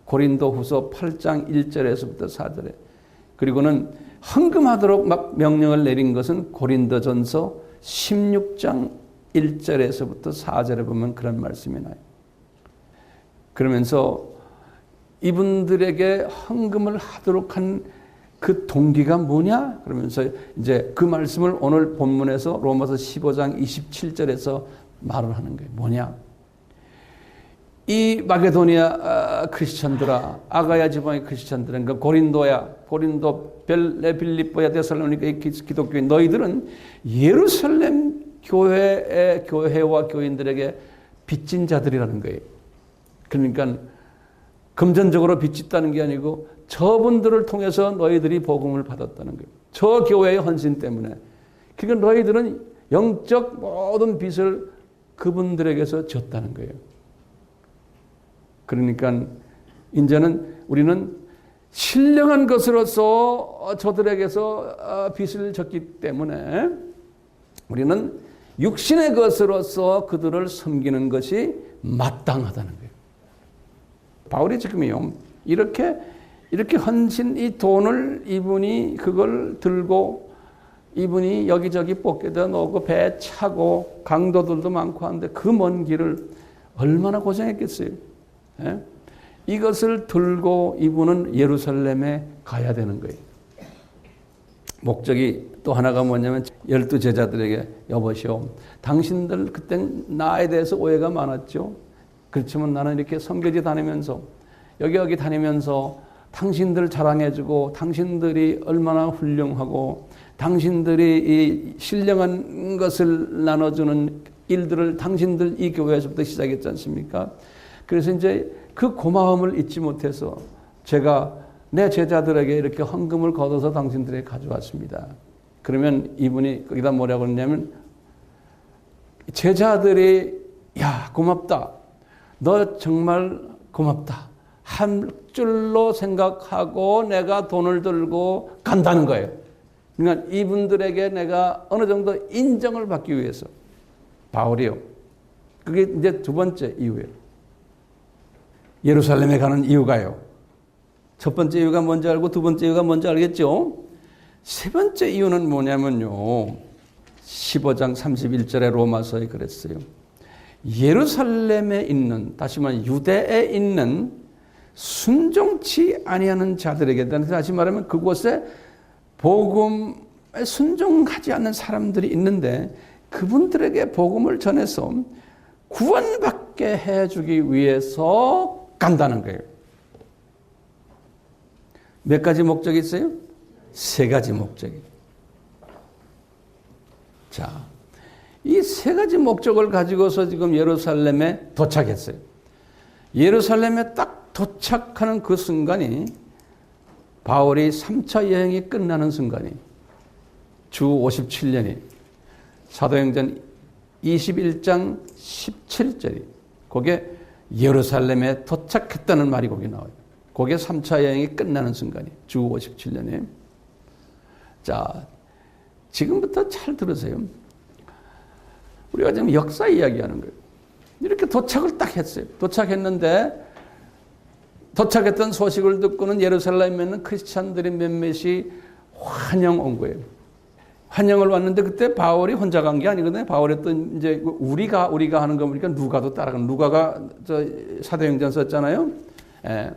고린도후서 8장 1절에서부터 4절에. 그리고는 헌금하도록 막 명령을 내린 것은 고린도전서 16장 1절에서부터 4절에 보면 그런 말씀이 나요. 그러면서 이분들에게 헌금을 하도록 한 그 동기가 뭐냐? 그러면서 이제 그 말씀을 오늘 본문에서 로마서 15장 27절에서 말을 하는 거예요. 뭐냐? 이 마게도니아 크리스천들아, 아가야 지방의 크리스천들은 그 고린도야, 고린도, 빌립보야, 데살로니가 기독교인 너희들은 예루살렘 교회와 교인들에게 빚진 자들이라는 거예요. 그러니까 금전적으로 빚졌다는 게 아니고 저분들을 통해서 너희들이 복음을 받았다는 거예요. 저 교회의 헌신 때문에. 그러니까 너희들은 영적 모든 빚을 그분들에게서 졌다는 거예요. 그러니까 이제는 우리는 신령한 것으로서 저들에게서 빚을 졌기 때문에 우리는 육신의 것으로서 그들을 섬기는 것이 마땅하다는 거예요. 바울이 지금요, 이렇게 헌신, 이 돈을 이분이 그걸 들고 이분이 여기저기 뽑게다 놓고 배 차고 강도들도 많고 하는데 그 먼 길을 얼마나 고생했겠어요. 예? 이것을 들고 이분은 예루살렘에 가야 되는 거예요. 목적이 또 하나가 뭐냐면 12 제자들에게 여보시오, 당신들 그땐 나에 대해서 오해가 많았죠. 그렇지만 나는 이렇게 선교지 다니면서 여기 다니면서 당신들 자랑해주고 당신들이 얼마나 훌륭하고 당신들이 이 신령한 것을 나눠주는 일들을 당신들 이 교회에서부터 시작했지 않습니까? 그래서 이제 그 고마움을 잊지 못해서 제가 내 제자들에게 이렇게 헌금을 걷어서 당신들에게 가져왔습니다. 그러면 이분이 거기다 뭐라고 했냐면 제자들이 야 고맙다. 너 정말 고맙다. 한 줄로 생각하고 내가 돈을 들고 간다는 거예요. 그러니까 이분들에게 내가 어느 정도 인정을 받기 위해서 바울이요. 그게 이제 두 번째 이유예요. 예루살렘에 가는 이유가요. 첫 번째 이유가 뭔지 알고 두 번째 이유가 뭔지 알겠죠? 세 번째 이유는 뭐냐면요. 15장 31절에 로마서에 그랬어요. 예루살렘에 있는, 다시 말하면 유대에 있는 순종치 아니하는 자들에게, 다시 말하면 그곳에 복음에 순종하지 않는 사람들이 있는데 그분들에게 복음을 전해서 구원받게 해주기 위해서 간다는 거예요. 몇 가지 목적이 있어요? 세 가지 목적이. 자, 이 세 가지 목적을 가지고서 지금 예루살렘에 도착했어요. 예루살렘에 딱 도착하는 그 순간이 바울이 3차 여행이 끝나는 순간이 주 57년이 사도행전 21장 17절이 그게 예루살렘에 도착했다는 말이 거기 나와요. 그게 3차 여행이 끝나는 순간이 주 57년에. 자, 지금부터 잘 들으세요. 우리가 지금 역사 이야기하는 거예요. 이렇게 도착을 딱 했어요. 도착했는데 도착했던 소식을 듣고는 예루살렘에 있는 크리스찬들이 몇몇이 환영 온 거예요. 환영을 왔는데 그때 바울이 혼자 간 게 아니거든요. 바울이 또 이제 우리가 하는 거 보니까 누가도 따라가는, 누가가 저 사도행전 썼잖아요. 예.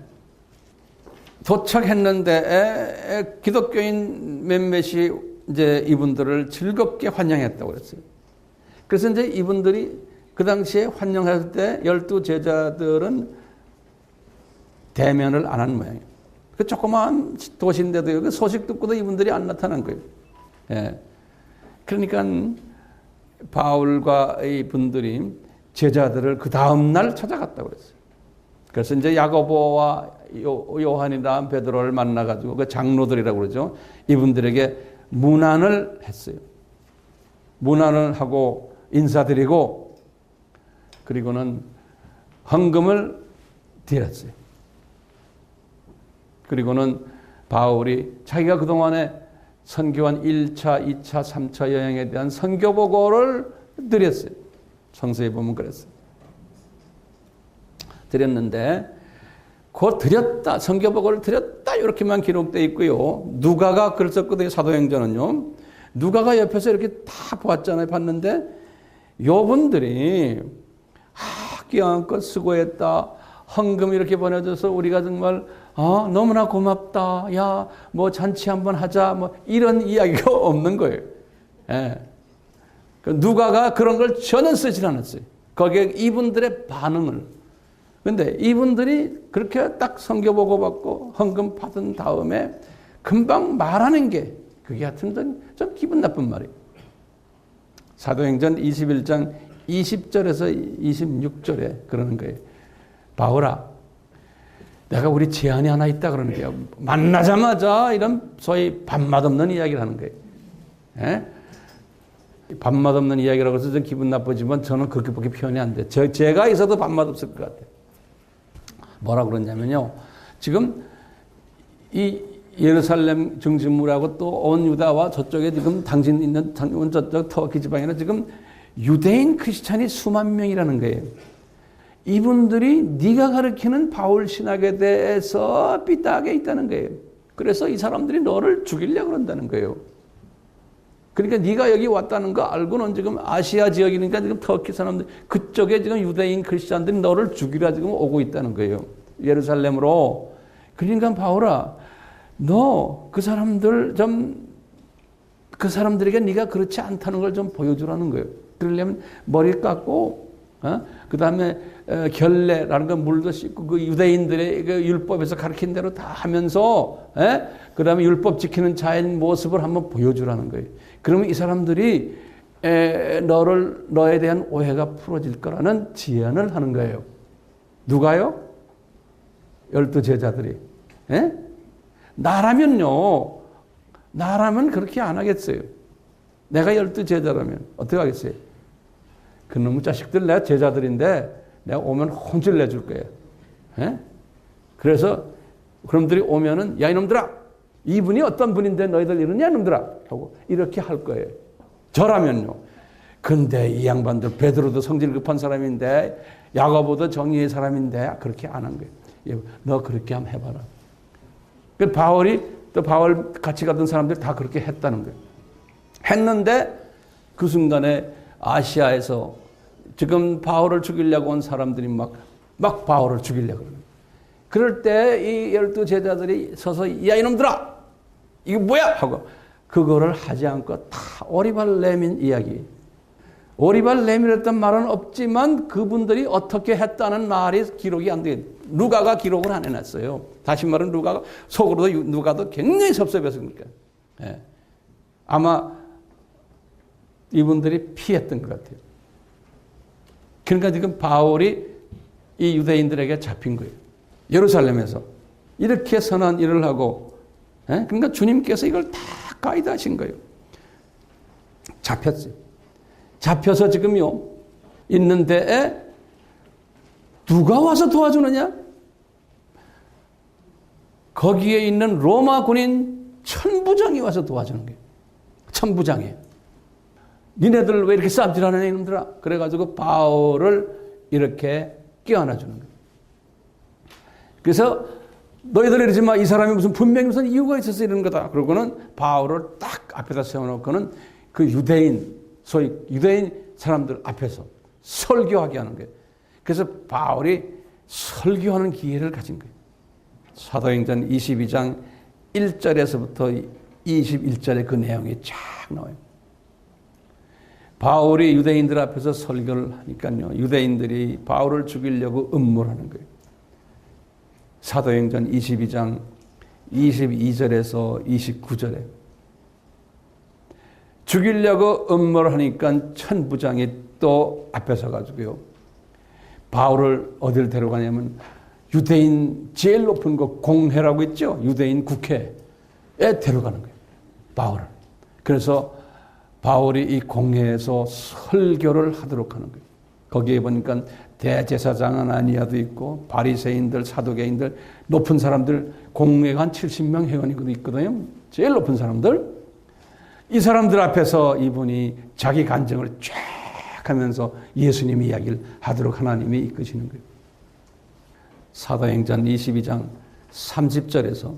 도착했는데 기독교인 몇몇이 이제 이분들을 즐겁게 환영했다고 그랬어요. 그래서 이제 이분들이 그 당시에 환영할 때 12 제자들은 대면을 안 한 모양이에요. 그 조그마한 도시인데도 그 소식 듣고도 이분들이 안 나타난 거예요. 예. 그러니까 바울과 이 분들이 제자들을 그 다음날 찾아갔다고 그랬어요. 그래서 이제 야고보와 요한이나 베드로를 만나가지고 그 장로들이라고 그러죠. 이분들에게 문안을 했어요. 문안을 하고 인사드리고 그리고는 헌금을 드렸어요. 그리고는 바울이 자기가 그동안에 선교한 1차, 2차, 3차 여행에 대한 선교 보고를 드렸어요. 성서에 보면 그랬어요. 드렸는데 그 드렸다, 선교 보고를 드렸다 이렇게만 기록되어 있고요. 누가가 글 썼거든요. 사도행전은요. 누가가 옆에서 이렇게 다 보았잖아요. 봤는데 요분들이 끼안껏 수고했다. 헌금 이렇게 보내줘서 우리가 정말 너무나 고맙다. 야, 뭐 잔치 한번 하자. 뭐 이런 이야기가 없는 거예요. 예. 누가가 그런 걸 전혀 쓰질 않았어요. 거기에 이분들의 반응을. 근데 이분들이 그렇게 딱 선교 보고받고 헌금 받은 다음에 금방 말하는 게 그게 하여튼 좀 기분 나쁜 말이에요. 사도행전 21장 20절에서 26절에 그러는 거예요. 바울아, 내가 우리 제안이 하나 있다 그러는 거예요. 만나자마자 이런 소위 밥맛 없는 이야기를 하는 거예요. 예? 밥맛 없는 이야기라고 해서 좀 기분 나쁘지만 저는 그렇게밖에 표현이 안 돼. 제가 있어도 밥맛 없을 것 같아요. 뭐라 그러냐면요. 지금 이 예루살렘 중심부라고 또 온 유다와 저쪽에 지금 당신 있는 저쪽 터키 지방에는 지금 유대인 크리스찬이 수만 명이라는 거예요. 이분들이 네가 가르치는 바울 신학에 대해서 삐딱하게 있다는 거예요. 그래서 이 사람들이 너를 죽이려고 그런다는 거예요. 그러니까 네가 여기 왔다는 거 알고는 지금 아시아 지역이니까 지금 터키 사람들 그쪽에 지금 유대인 크리스찬들이 너를 죽이려 지금 오고 있다는 거예요. 예루살렘으로. 그러니까 바울아, 너 그 사람들 그 사람들에게 네가 그렇지 않다는 걸 좀 보여주라는 거예요. 그러려면 머리 깎고, 그 다음에 결례라는 건 물도 씻고 그 유대인들의 그 율법에서 가르친 대로 다 하면서, 그 다음에 율법 지키는 자의 모습을 한번 보여주라는 거예요. 그러면 이 사람들이 너에 대한 오해가 풀어질 거라는 제안을 하는 거예요. 누가요? 12 제자들이. 나라면 그렇게 안 하겠어요. 내가 12 제자라면 어떻게 하겠어요? 그놈의 자식들 내가 제자들인데 내가 오면 혼쭐 내줄 거예요. 그래서 그놈들이 오면은 야 이놈들아, 이분이 어떤 분인데 너희들 이러냐 이놈들아 하고 이렇게 할 거예요. 저라면요. 근데 이 양반들 베드로도 성질 급한 사람인데 야고보도 정의의 사람인데 그렇게 안 한 거예요. 너 그렇게 한번 해봐라. 그 바울 같이 가던 사람들 다 그렇게 했다는 거예요. 했는데 그 순간에 아시아에서 지금 바울을 죽이려고 온 사람들이 막 바울을 죽이려고 그러는 거예요. 그럴 때 이 12 제자들이 서서 야 이놈들아 이거 뭐야 하고 그거를 하지 않고 다 오리발 내민 이야기. 오리발 내밀었던 말은 없지만 그분들이 어떻게 했다는 말이 기록이 안 돼. 누가가 기록을 안 해놨어요. 다시 말하면 누가가 속으로도 누가도 굉장히 섭섭했으니까. 아마 이분들이 피했던 것 같아요. 그러니까 지금 바울이 이 유대인들에게 잡힌 거예요. 예루살렘에서 이렇게 선한 일을 하고, 그러니까 주님께서 이걸 다 가이드하신 거예요. 잡혔어요. 잡혀서 지금요 있는데 누가 와서 도와주느냐? 거기에 있는 로마 군인 천부장이 와서 도와주는 거예요. 천부장이. 니네들 왜 이렇게 싸움질하느냐 이놈들아. 그래가지고 바울을 이렇게 껴안아 주는 거예요. 그래서 너희들 이러지 마. 이 사람이 분명히 무슨 이유가 있어서 이러는 거다. 그러고는 바울을 딱 앞에다 세워놓고는 그 소위 유대인 사람들 앞에서 설교하게 하는 거예요. 그래서 바울이 설교하는 기회를 가진 거예요. 사도행전 22장 1절에서부터 21절에 그 내용이 쫙 나와요. 바울이 유대인들 앞에서 설교를 하니까요. 유대인들이 바울을 죽이려고 음모하는 거예요. 사도행전 22장 22절에서 29절에 죽이려고 음모를 하니까 천부장이 또 앞에 서가지고요. 바울을 어디를 데려가냐면 유대인 제일 높은 곳 공회라고 있죠. 유대인 국회에 데려가는 거예요. 바울을. 그래서 바울이 이 공회에서 설교를 하도록 하는 거예요. 거기에 보니까 대제사장 아나니아도 있고 바리새인들, 사두개인들, 높은 사람들 공회가 한 70명 회원이 있거든요. 제일 높은 사람들. 이 사람들 앞에서 이분이 자기 간증을 쫙 하면서 예수님 이야기를 하도록 하나님이 이끄시는 거예요. 사도행전 22장 30절에서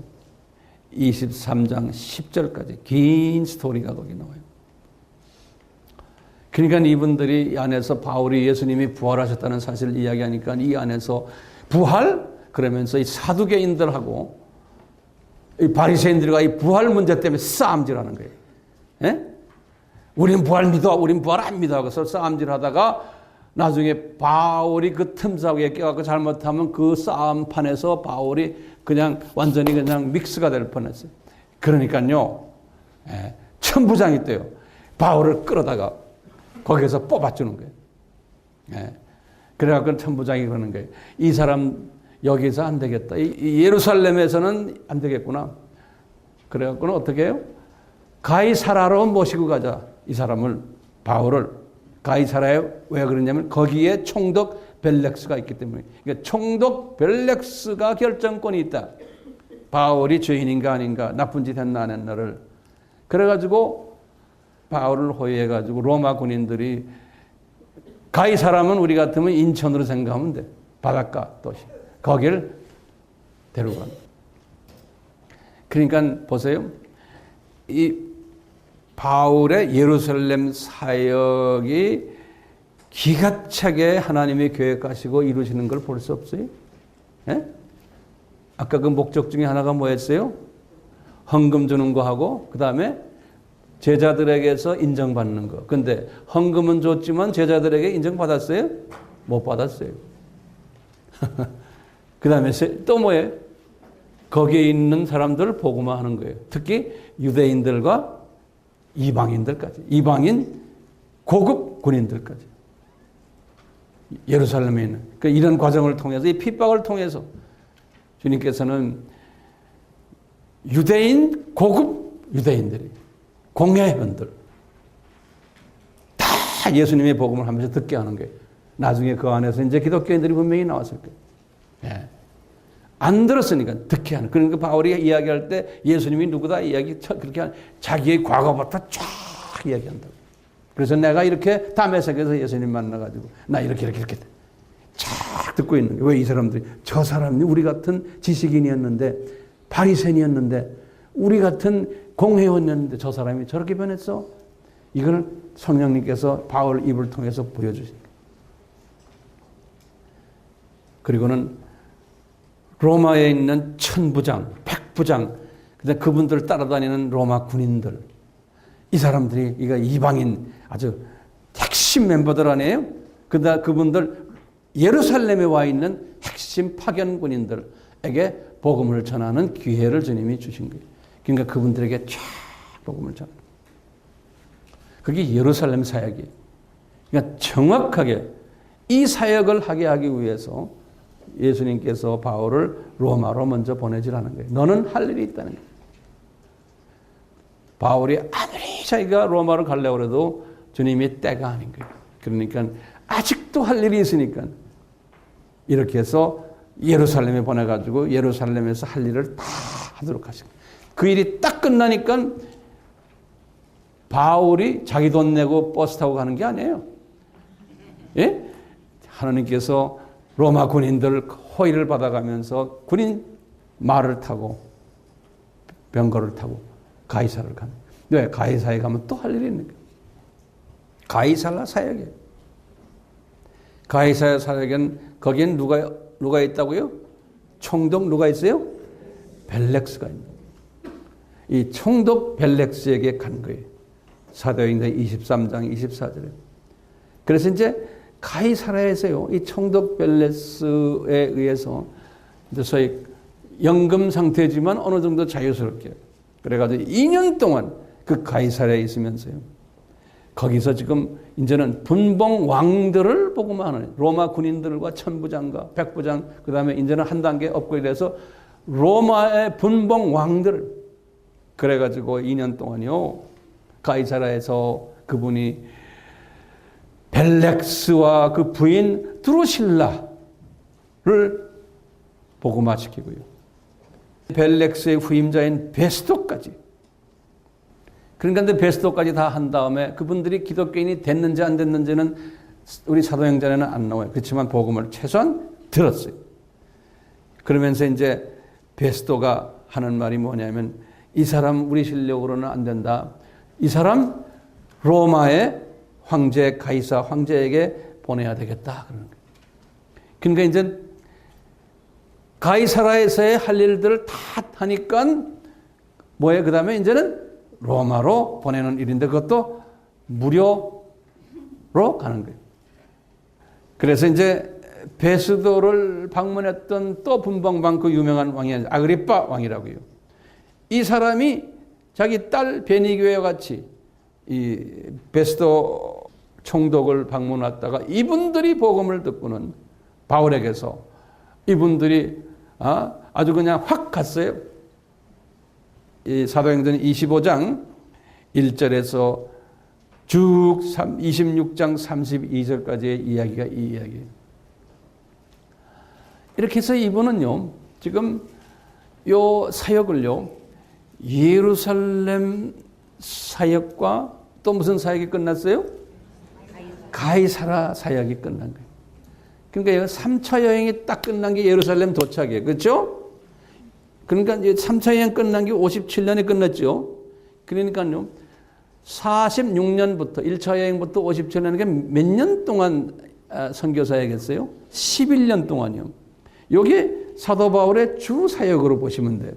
23장 10절까지 긴 스토리가 거기 나와요. 그러니까 이분들이 이 안에서 바울이 예수님이 부활하셨다는 사실을 이야기하니까 이 안에서 부활? 그러면서 이 사두개인들하고 이 바리새인들과 이 부활 문제 때문에 싸움질하는 거예요. 우리는 부활 믿어, 우리는 부활 안 믿어 하고서 싸움질하다가 나중에 바울이 그 틈사구에 껴갖고 잘못하면 그 싸움판에서 바울이 그냥 완전히 그냥 믹스가 될 뻔했어요. 그러니까요, 천부장이 때요. 바울을 끌어다가 거기에서 뽑아주는 거예요. 그래갖고 천부장이 그러는 거예요. 이 사람 여기서 안 되겠다. 이 예루살렘에서는 안 되겠구나. 그래갖고는 어떻게 해요? 가이사라로 모시고 가자. 이 사람을. 바울을 가이사라에 왜 그러냐면 거기에 총독 벨렉스가 있기 때문에. 그러니까 총독 벨렉스가 결정권이 있다. 바울이 죄인인가 아닌가, 나쁜 짓 했나 안 했나를. 그래가지고 바울을 호위해가지고 로마 군인들이 가이사라면 우리 같으면 인천으로 생각하면 돼. 바닷가 도시. 거기를 데려간다. 그러니까 보세요. 이 바울의 예루살렘 사역이 기가 차게 하나님이 계획하시고 이루시는 걸 볼 수 없어요? 예? 아까 그 목적 중에 하나가 뭐였어요? 헌금 주는 거 하고 그 다음에 제자들에게서 인정받는 거. 근데 헌금은 줬지만 제자들에게 인정받았어요? 못 받았어요. 그 다음에 또 뭐예요? 거기에 있는 사람들을 복음화 하는 거예요. 특히 유대인들과 이방인들까지. 이방인 고급 군인들까지. 예루살렘에 있는. 그러니까 이런 과정을 통해서, 이 핍박을 통해서 주님께서는 유대인, 고급 유대인들이, 공회원들 다 예수님의 복음을 하면서 듣게 하는 거예요. 나중에 그 안에서 이제 기독교인들이 분명히 나왔을 거예요. 예. 안 들었으니까 듣게 하는. 그러니까 바울이 이야기할 때 예수님이 누구다 이야기 그렇게 하는, 자기의 과거부터 쫙 이야기한다고. 그래서 내가 이렇게 다메섹에서 예수님 만나가지고 나 이렇게 쫙 듣고 있는 거예요. 왜 이 사람들이, 저 사람이 우리 같은 지식인이었는데, 바리새인이었는데, 우리 같은 공회원이었는데 저 사람이 저렇게 변했어? 이걸 성령님께서 바울 입을 통해서 보여주신 거예요. 그리고는 로마에 있는 천부장, 백부장, 그분들 따라다니는 로마 군인들, 이 사람들이 이거 이방인 아주 핵심 멤버들 아니에요? 그분들 예루살렘에 와 있는 핵심 파견 군인들에게 복음을 전하는 기회를 주님이 주신 거예요. 그러니까 그분들에게 쫙 복음을 전하는 거예요. 그게 예루살렘 사역이에요. 그러니까 정확하게 이 사역을 하게 하기 위해서 예수님께서 바울을 로마로 먼저 보내지라는 거예요. 너는 할 일이 있다는 거예요. 바울이 아무리 자기가 로마로 가려고 해도 주님이 때가 아닌 거예요. 그러니까 아직도 할 일이 있으니까 이렇게 해서 예루살렘에 보내가지고 예루살렘에서 할 일을 다 하도록 하신 거예요. 그 일이 딱 끝나니까 바울이 자기 돈 내고 버스 타고 가는 게 아니에요. 예? 하나님께서 로마 군인들 호의를 받아가면서 군인 말을 타고 병거를 타고 가이사를 가는. 왜? 가이사에 가면 또 할 일이 있는 거예요. 가이사라 사역이에요. 가이사야 사역은 거기엔 누가 있다고요? 총독 누가 있어요? 벨렉스가 있는 거예요. 이 총독 벨렉스에게 간 거예요. 사도행전 23장 24절에. 그래서 이제 가이사라에서요, 이 총독 벨렉스에 의해서 이제 소위 연금 상태지만 어느 정도 자유스럽게. 그래가지고 2년 동안 그 가이사라에 있으면서요. 거기서 지금 이제는 분봉 왕들을 복음하는 로마 군인들과 천부장과 백부장, 그 다음에 이제는 한 단계 업그레이드해서 로마의 분봉 왕들. 그래가지고 2년 동안요, 가이사라에서 그분이 벨렉스와 그 부인 드루실라를 복음화시키고요. 벨렉스의 후임자인 베스토까지. 그러니까 베스토까지 다 한 다음에 그분들이 기독교인이 됐는지 안 됐는지는 우리 사도행전에는 안 나와요. 그렇지만 복음을 최소한 들었어요. 그러면서 이제 베스토가 하는 말이 뭐냐면, 이 사람 우리 실력으로는 안 된다. 이 사람 로마의 황제 가이사 황제에게 보내야 되겠다. 그러니까 이제 가이사라에서의 할 일들을 다 하니까 뭐예요? 그 다음에 이제는 로마로 보내는 일인데 그것도 무료로 가는 거예요. 그래서 이제 베스도를 방문했던 또 분봉방 그 유명한 왕이 아그리빠 왕이라고요. 이 사람이 자기 딸 베니교와 같이 이 베스도 총독을 방문했다가 이분들이 복음을 듣고는 바울에게서 이분들이 아주 그냥 확 갔어요. 이 사도행전 25장 1절에서 쭉 26장 32절까지의 이야기가 이 이야기예요. 이렇게 해서 이분은요, 지금 요 사역을요, 예루살렘 사역과 또 무슨 사역이 끝났어요? 가이사라 사역이 끝난 거예요. 그러니까 3차 여행이 딱 끝난 게 예루살렘 도착이에요. 그렇죠? 그러니까 이제 3차 여행 끝난 게 57년에 끝났죠. 그러니까요, 46년부터 1차 여행부터 57년에 몇 년 동안 선교 사역했어요? 11년 동안이요. 이게 사도 바울의 주 사역으로 보시면 돼요.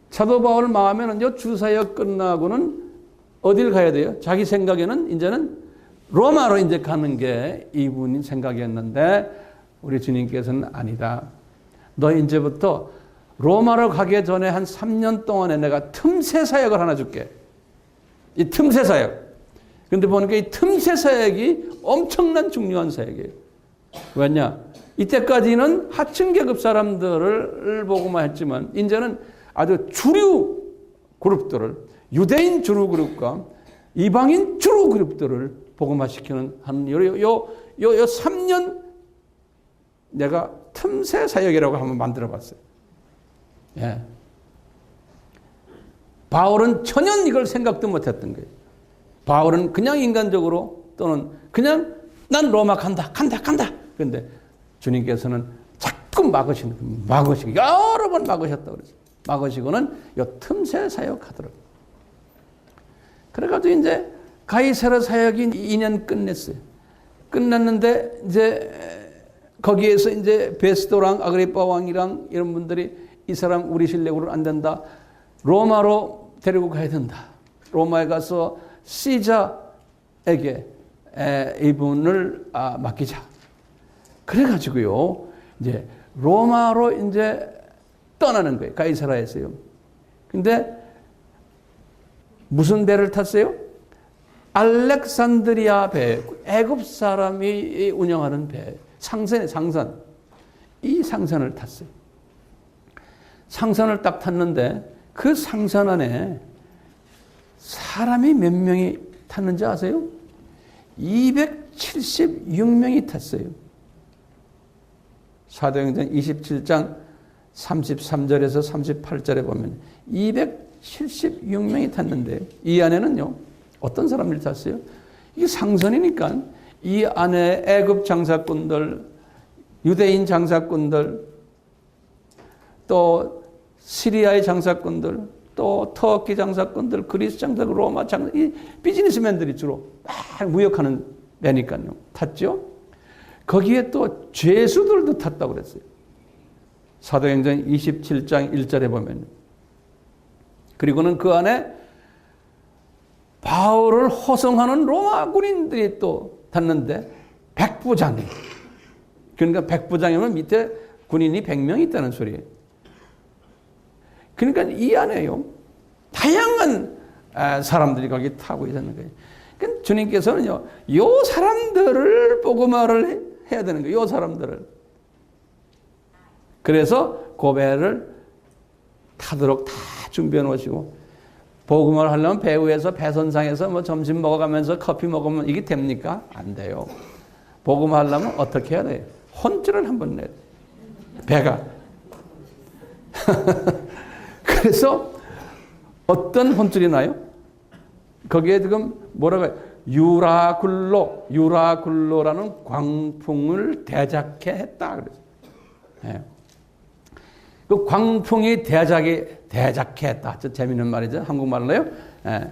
사도 바울 마음에는 주 사역 끝나고는 어딜 가야 돼요? 자기 생각에는 이제는 로마로 이제 가는 게 이분이 생각이었는데 우리 주님께서는 아니다. 너 이제부터 로마로 가기 전에 한 3년 동안에 내가 틈새 사역을 하나 줄게. 이 틈새 사역. 근데 보니까 이 틈새 사역이 엄청난 중요한 사역이에요. 왜냐? 이때까지는 하층 계급 사람들을 보고만 했지만 이제는 아주 주류 그룹들을, 유대인 주류 그룹과 이방인 주류 그룹들을 복음화시키는 한 요 3년 내가 틈새 사역이라고 한번 만들어 봤어요. 예. 바울은 전혀 이걸 생각도 못 했던 거예요. 바울은 그냥 인간적으로 또는 그냥 난 로마 간다. 그런데 주님께서는 자꾸 막으시고 여러 번 막으셨다고 그랬어요. 막으시고는 요 틈새 사역하더라고요. 그래가지고 이제 가이사라 사역이 2년 끝냈어요. 끝났는데 이제 거기에서 이제 베스도랑 아그리파 왕이랑 이런 분들이 이 사람 우리 실력으로는 안 된다. 로마로 데리고 가야 된다. 로마에 가서 시자에게 이분을 맡기자. 그래가지고요, 이제 로마로 이제 떠나는 거예요. 가이사라에서요. 근데 무슨 배를 탔어요? 알렉산드리아 배, 애굽 사람이 운영하는 배, 상선. 이 상선을 탔어요. 상선을 딱 탔는데 그 상선 안에 사람이 몇 명이 탔는지 아세요? 276명이 탔어요. 사도행전 27장 33절에서 38절에 보면 276명이 탔는데 이 안에는요, 어떤 사람들이 탔어요? 이게 상선이니까 이 안에 애굽 장사꾼들, 유대인 장사꾼들, 또 시리아의 장사꾼들, 또 터키 장사꾼들, 그리스 장사꾼들, 로마 장사, 이 비즈니스맨들이 주로 막 무역하는 배니까요. 탔죠? 거기에 또 죄수들도 탔다고 그랬어요. 사도행전 27장 1절에 보면. 그리고는 그 안에 바울을 호송하는 로마 군인들이 또 탔는데 백부장이. 그러니까 백부장이면 밑에 군인이 100명 있다는 소리예요. 그러니까 이 안에요, 다양한 사람들이 거기 타고 있는 거예요. 그러니까 주님께서는요, 요 사람들을 복음화를 해야 되는 거예요. 요 사람들을. 그래서 고배를 타도록 다 준비해 놓으시고, 복음을 하려면 배후에서 배선상에서 뭐 점심 먹어가면서 커피 먹으면 이게 됩니까? 안 돼요. 복음하려면 어떻게 해야 돼요? 혼쭐을 한번 내야 돼요. 배가. 그래서 어떤 혼쭐이 나요? 거기에 지금 뭐라고 해요? 유라굴로라는 광풍을 대작해 했다. 그래서. 네. 그 광풍이 대작해 했다. 재밌는 말이죠. 한국말로요. 네.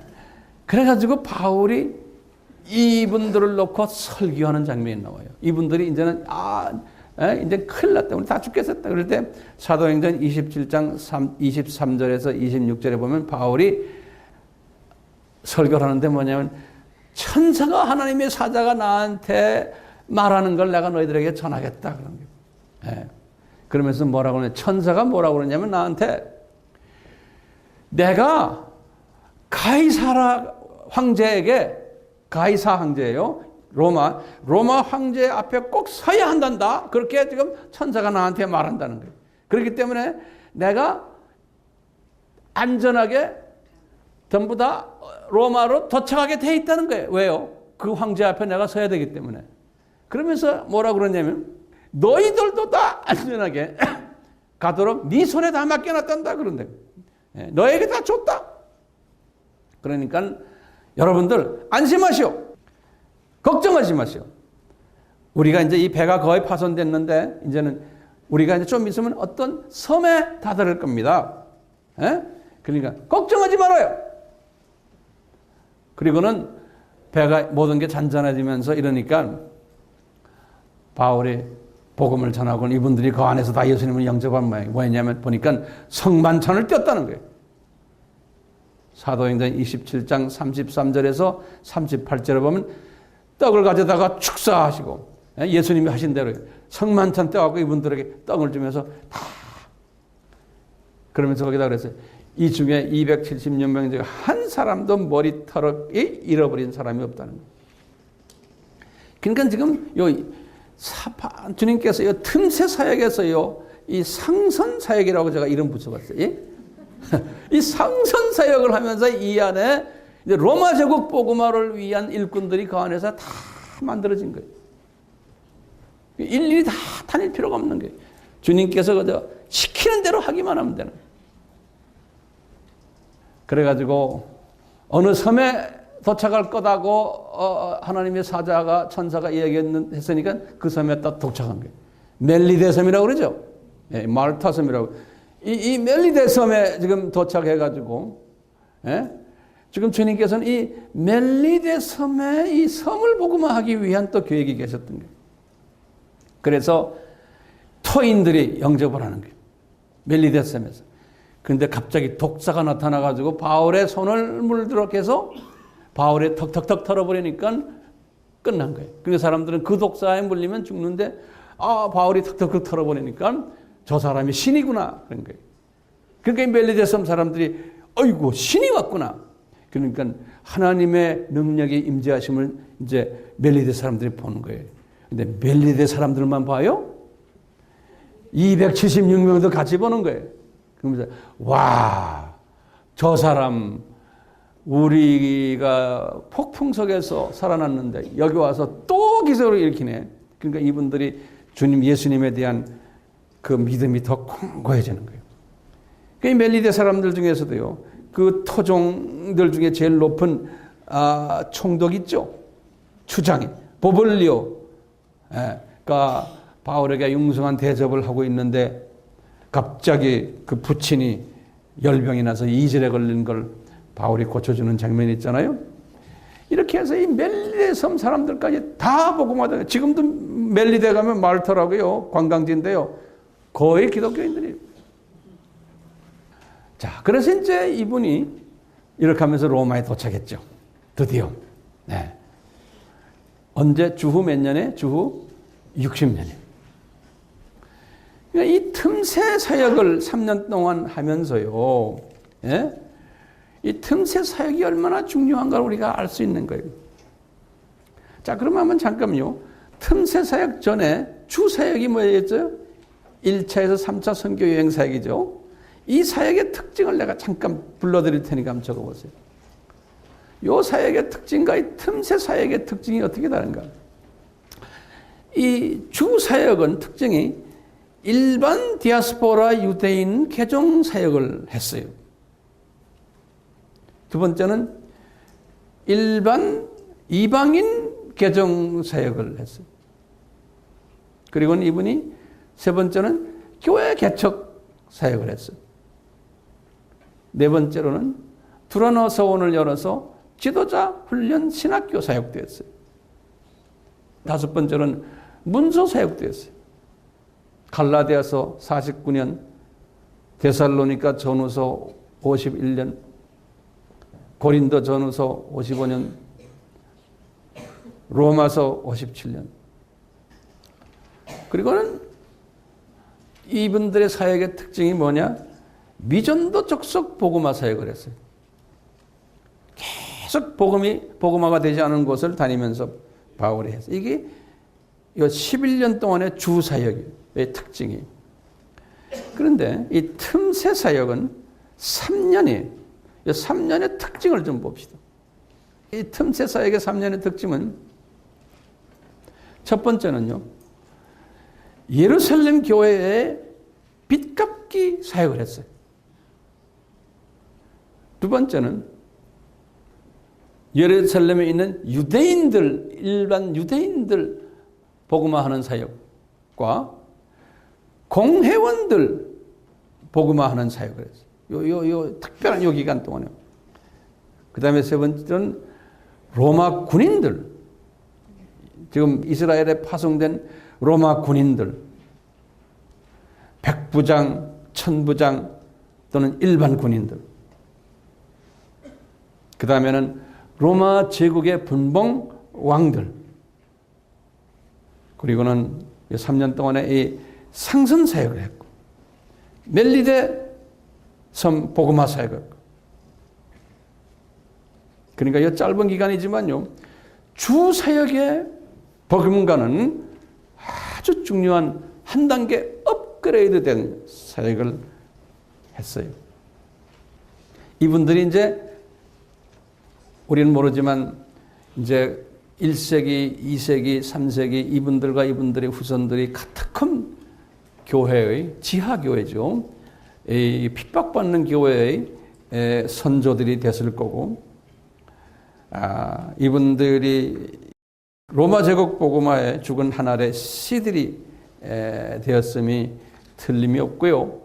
그래가지고 바울이 이분들을 놓고 설교하는 장면이 나와요. 이분들이 이제는 이제 큰일 났다. 우리 다 죽겠었다. 그럴 때 사도행전 27장 23절에서 26절에 보면 바울이 설교를 하는데 뭐냐면 천사가 하나님의 사자가 나한테 말하는 걸 내가 너희들에게 전하겠다. 그런 게. 네. 그러면서 뭐라고 그러냐. 천사가 뭐라고 그러냐면 나한테 내가 가이사 황제예요. 로마 황제 앞에 꼭 서야 한단다. 그렇게 지금 천사가 나한테 말한다는 거예요. 그렇기 때문에 내가 안전하게 전부 다 로마로 도착하게 돼 있다는 거예요. 왜요? 그 황제 앞에 내가 서야 되기 때문에. 그러면서 뭐라 그러냐면 너희들도 다 안전하게 가도록 네 손에 다 맡겨놨단다 그런데 너에게 다 줬다. 그러니까 여러분들 안심하시오. 걱정하지 마시오. 우리가 이제 이 배가 거의 파손됐는데 이제는 우리가 이제 좀 있으면 어떤 섬에 다다를 겁니다. 그러니까 걱정하지 말아요. 그리고는 배가 모든 게 잔잔해지면서 이러니까 바울이 복음을 전하고는 이분들이 그 안에서 다 예수님을 영접한 모양이에요. 뭐였냐면 보니까 성만찬을 띄었다는 거예요. 사도행전 27장 33절에서 38절에 보면 떡을 가져다가 축사하시고 예수님이 하신 대로 성만찬 떼어갖고 이분들에게 떡을 주면서 다 그러면서 거기다 그랬어요. 이 중에 270여 명 중에 한 사람도 머리털을 잃어버린 사람이 없다는 거예요. 그러니까 지금 주님께서 이 틈새 사역에서요, 이 상선 사역이라고 제가 이름 붙여봤어요. 예? 이 상선 사역을 하면서 이 안에 이제 로마 제국 복음화를 위한 일꾼들이 그 안에서 다 만들어진 거예요. 일일이 다 다닐 필요가 없는 거예요. 주님께서 그저 시키는 대로 하기만 하면 되는 거예요. 그래가지고 어느 섬에 도착할 거다고 하나님의 사자가 천사가 이야기했으니까 그 섬에 딱 도착한 거예요. 멜리데 섬이라고 그러죠. 예, 말타 섬이라고. 이 멜리데 섬에 지금 도착해가지고 지금 주님께서는 이 멜리데 섬에 이 섬을 복음화하기 위한 또 계획이 계셨던 거예요. 그래서 토인들이 영접을 하는 거예요. 멜리데 섬에서. 그런데 갑자기 독사가 나타나가지고 바울의 손을 물도록 해서 바울의 턱턱턱 털어버리니까 끝난 거예요. 그래서 사람들은 그 독사에 물리면 죽는데 바울이 턱턱턱 털어버리니까 저 사람이 신이구나 그런 거예요. 그러니까 멜리데 섬 사람들이 어이구 신이 왔구나. 그러니까 하나님의 능력이 임재하심을 이제 멜리데 사람들이 보는 거예요. 근데 멜리데 사람들만 봐요? 276명도 같이 보는 거예요. 그러면서 와, 저 사람 우리가 폭풍 속에서 살아났는데 여기 와서 또 기적을 일으키네. 그러니까 이분들이 주님 예수님에 대한 그 믿음이 더 공고해지는 거예요. 그 멜리데 사람들 중에서도요, 그 토종들 중에 제일 높은 총독 있죠. 추장이 보블리오. 그러니까 바울에게 융숭한 대접을 하고 있는데 갑자기 그 부친이 열병이 나서 이질에 걸린 걸 바울이 고쳐주는 장면이 있잖아요. 이렇게 해서 이 멜리데 섬 사람들까지 다 복음화돼요. 지금도 멜리데 가면 말터라고요. 관광지인데요. 거의 기독교인들이에요. 자, 그래서 이제 이분이 이렇게 하면서 로마에 도착했죠. 드디어. 네. 언제? 주후 몇 년에? 주후 60년이에요. 그러니까 이 틈새 사역을 3년 동안 하면서요. 예? 이 틈새 사역이 얼마나 중요한가 우리가 알 수 있는 거예요. 자, 그러면 한번 잠깐만요. 틈새 사역 전에 주 사역이 뭐였죠? 1차에서 3차 선교 여행 사역이죠. 이 사역의 특징을 내가 잠깐 불러드릴 테니까 한번 적어보세요. 이 사역의 특징과 이 틈새 사역의 특징이 어떻게 다른가? 이 주 사역은 특징이 일반 디아스포라 유대인 개종 사역을 했어요. 두 번째는 일반 이방인 개종 사역을 했어요. 그리고는 이분이 세 번째는 교회 개척 사역을 했어요. 네 번째로는 두라노 서원을 열어서 지도자 훈련 신학교 사역도 했어요. 다섯 번째로는 문서 사역도 했어요. 갈라디아서 49년, 데살로니가 전후서 51년, 고린도 전후서 55년, 로마서 57년. 그리고는 이분들의 사역의 특징이 뭐냐? 미전도 적석 복음화 사역을 했어요. 계속 복음화가 되지 않은 곳을 다니면서 바울이 했어요. 이게 11년 동안의 주 사역의 특징이. 그런데 이 틈새 사역은 3년이 이 3년의 특징을 좀 봅시다. 이 틈새 사역의 3년의 특징은 첫 번째는요, 예루살렘 교회에 빚갚기 사역을 했어요. 두 번째는 예루살렘에 있는 유대인들, 일반 유대인들 복음화하는 사역과 공회원들 복음화하는 사역을 했어요. 요 특별한 요 기간 동안에. 그 다음에 세 번째는 로마 군인들, 지금 이스라엘에 파송된 로마 군인들, 백부장, 천부장 또는 일반 군인들. 그 다음에는 로마 제국의 분봉 왕들. 그리고는 3년 동안에 이 상선 사역을 했고, 멜리데 섬 복음화 사역을 했고. 그러니까 이 짧은 기간이지만요, 주 사역의 복음과는 아주 중요한 한 단계 업그레이드 된 사역을 했어요. 이분들이 이제 우리는 모르지만 이제 1세기, 2세기, 3세기 이분들과 이분들의 후손들이 카타콤 교회의 지하교회죠. 이 핍박받는 교회의 선조들이 됐을 거고, 이분들이 로마 제국 복음화에 죽은 한 알의 씨들이 되었음이 틀림이 없고요.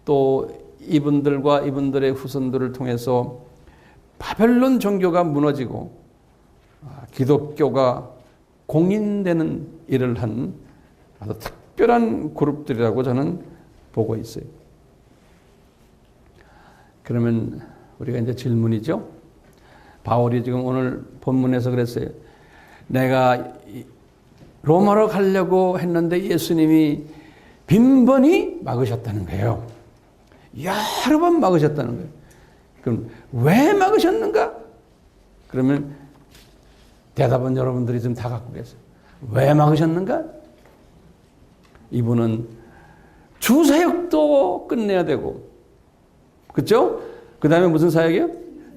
또 이분들과 이분들의 후손들을 통해서 바벨론 종교가 무너지고 기독교가 공인되는 일을 한 아주 특별한 그룹들이라고 저는 보고 있어요. 그러면 우리가 이제 질문이죠. 바울이 지금 오늘 본문에서 그랬어요. 내가 로마로 가려고 했는데 예수님이 빈번히 막으셨다는 거예요. 여러 번 막으셨다는 거예요. 그럼 왜 막으셨는가? 그러면 대답은 여러분들이 지금 다 갖고 계세요. 왜 막으셨는가? 이분은 주사역도 끝내야 되고, 그렇죠? 그 다음에 무슨 사역이요?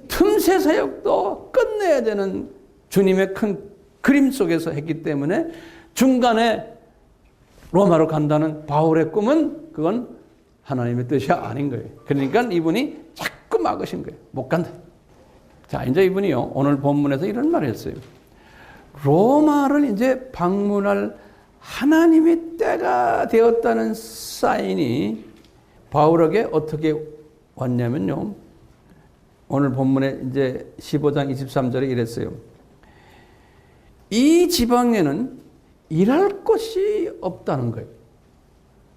틈새 사역도 끝내야 되는 주님의 큰 그림 속에서 했기 때문에 중간에 로마로 간다는 바울의 꿈은 그건 하나님의 뜻이 아닌 거예요. 그러니까 이분이 자꾸 막으신 거예요. 못 간다. 자, 이제 이분이요, 오늘 본문에서 이런 말을 했어요. 로마를 이제 방문할 하나님의 때가 되었다는 사인이 바울에게 어떻게 왔냐면요, 오늘 본문에 이제 15장 23절에 이랬어요. 이 지방에는 일할 곳이 없다는 거예요.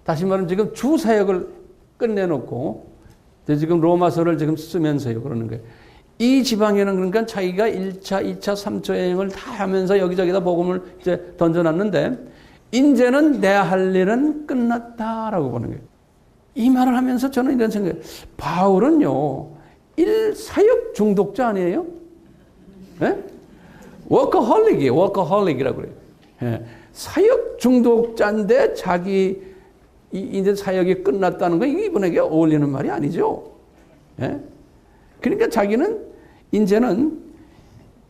다시 말하면 지금 주 사역을 끝내놓고 지금 로마서를 지금 쓰면서요, 그러는 거예요. 이 지방에는 그러니까 자기가 1차, 2차, 3차 여행을 다 하면서 여기저기다 복음을 이제 던져놨는데, 이제는 내 할 일은 끝났다라고 보는 거예요. 이 말을 하면서 저는 이런 생각이에요. 바울은요, 사역 중독자 아니에요? 네? 워커홀릭이에요. 워커홀릭이라고 그래요. 네. 사역 중독자인데 자기 이제 사역이 끝났다는 건 이분에게 어울리는 말이 아니죠. 네? 그러니까 자기는 이제는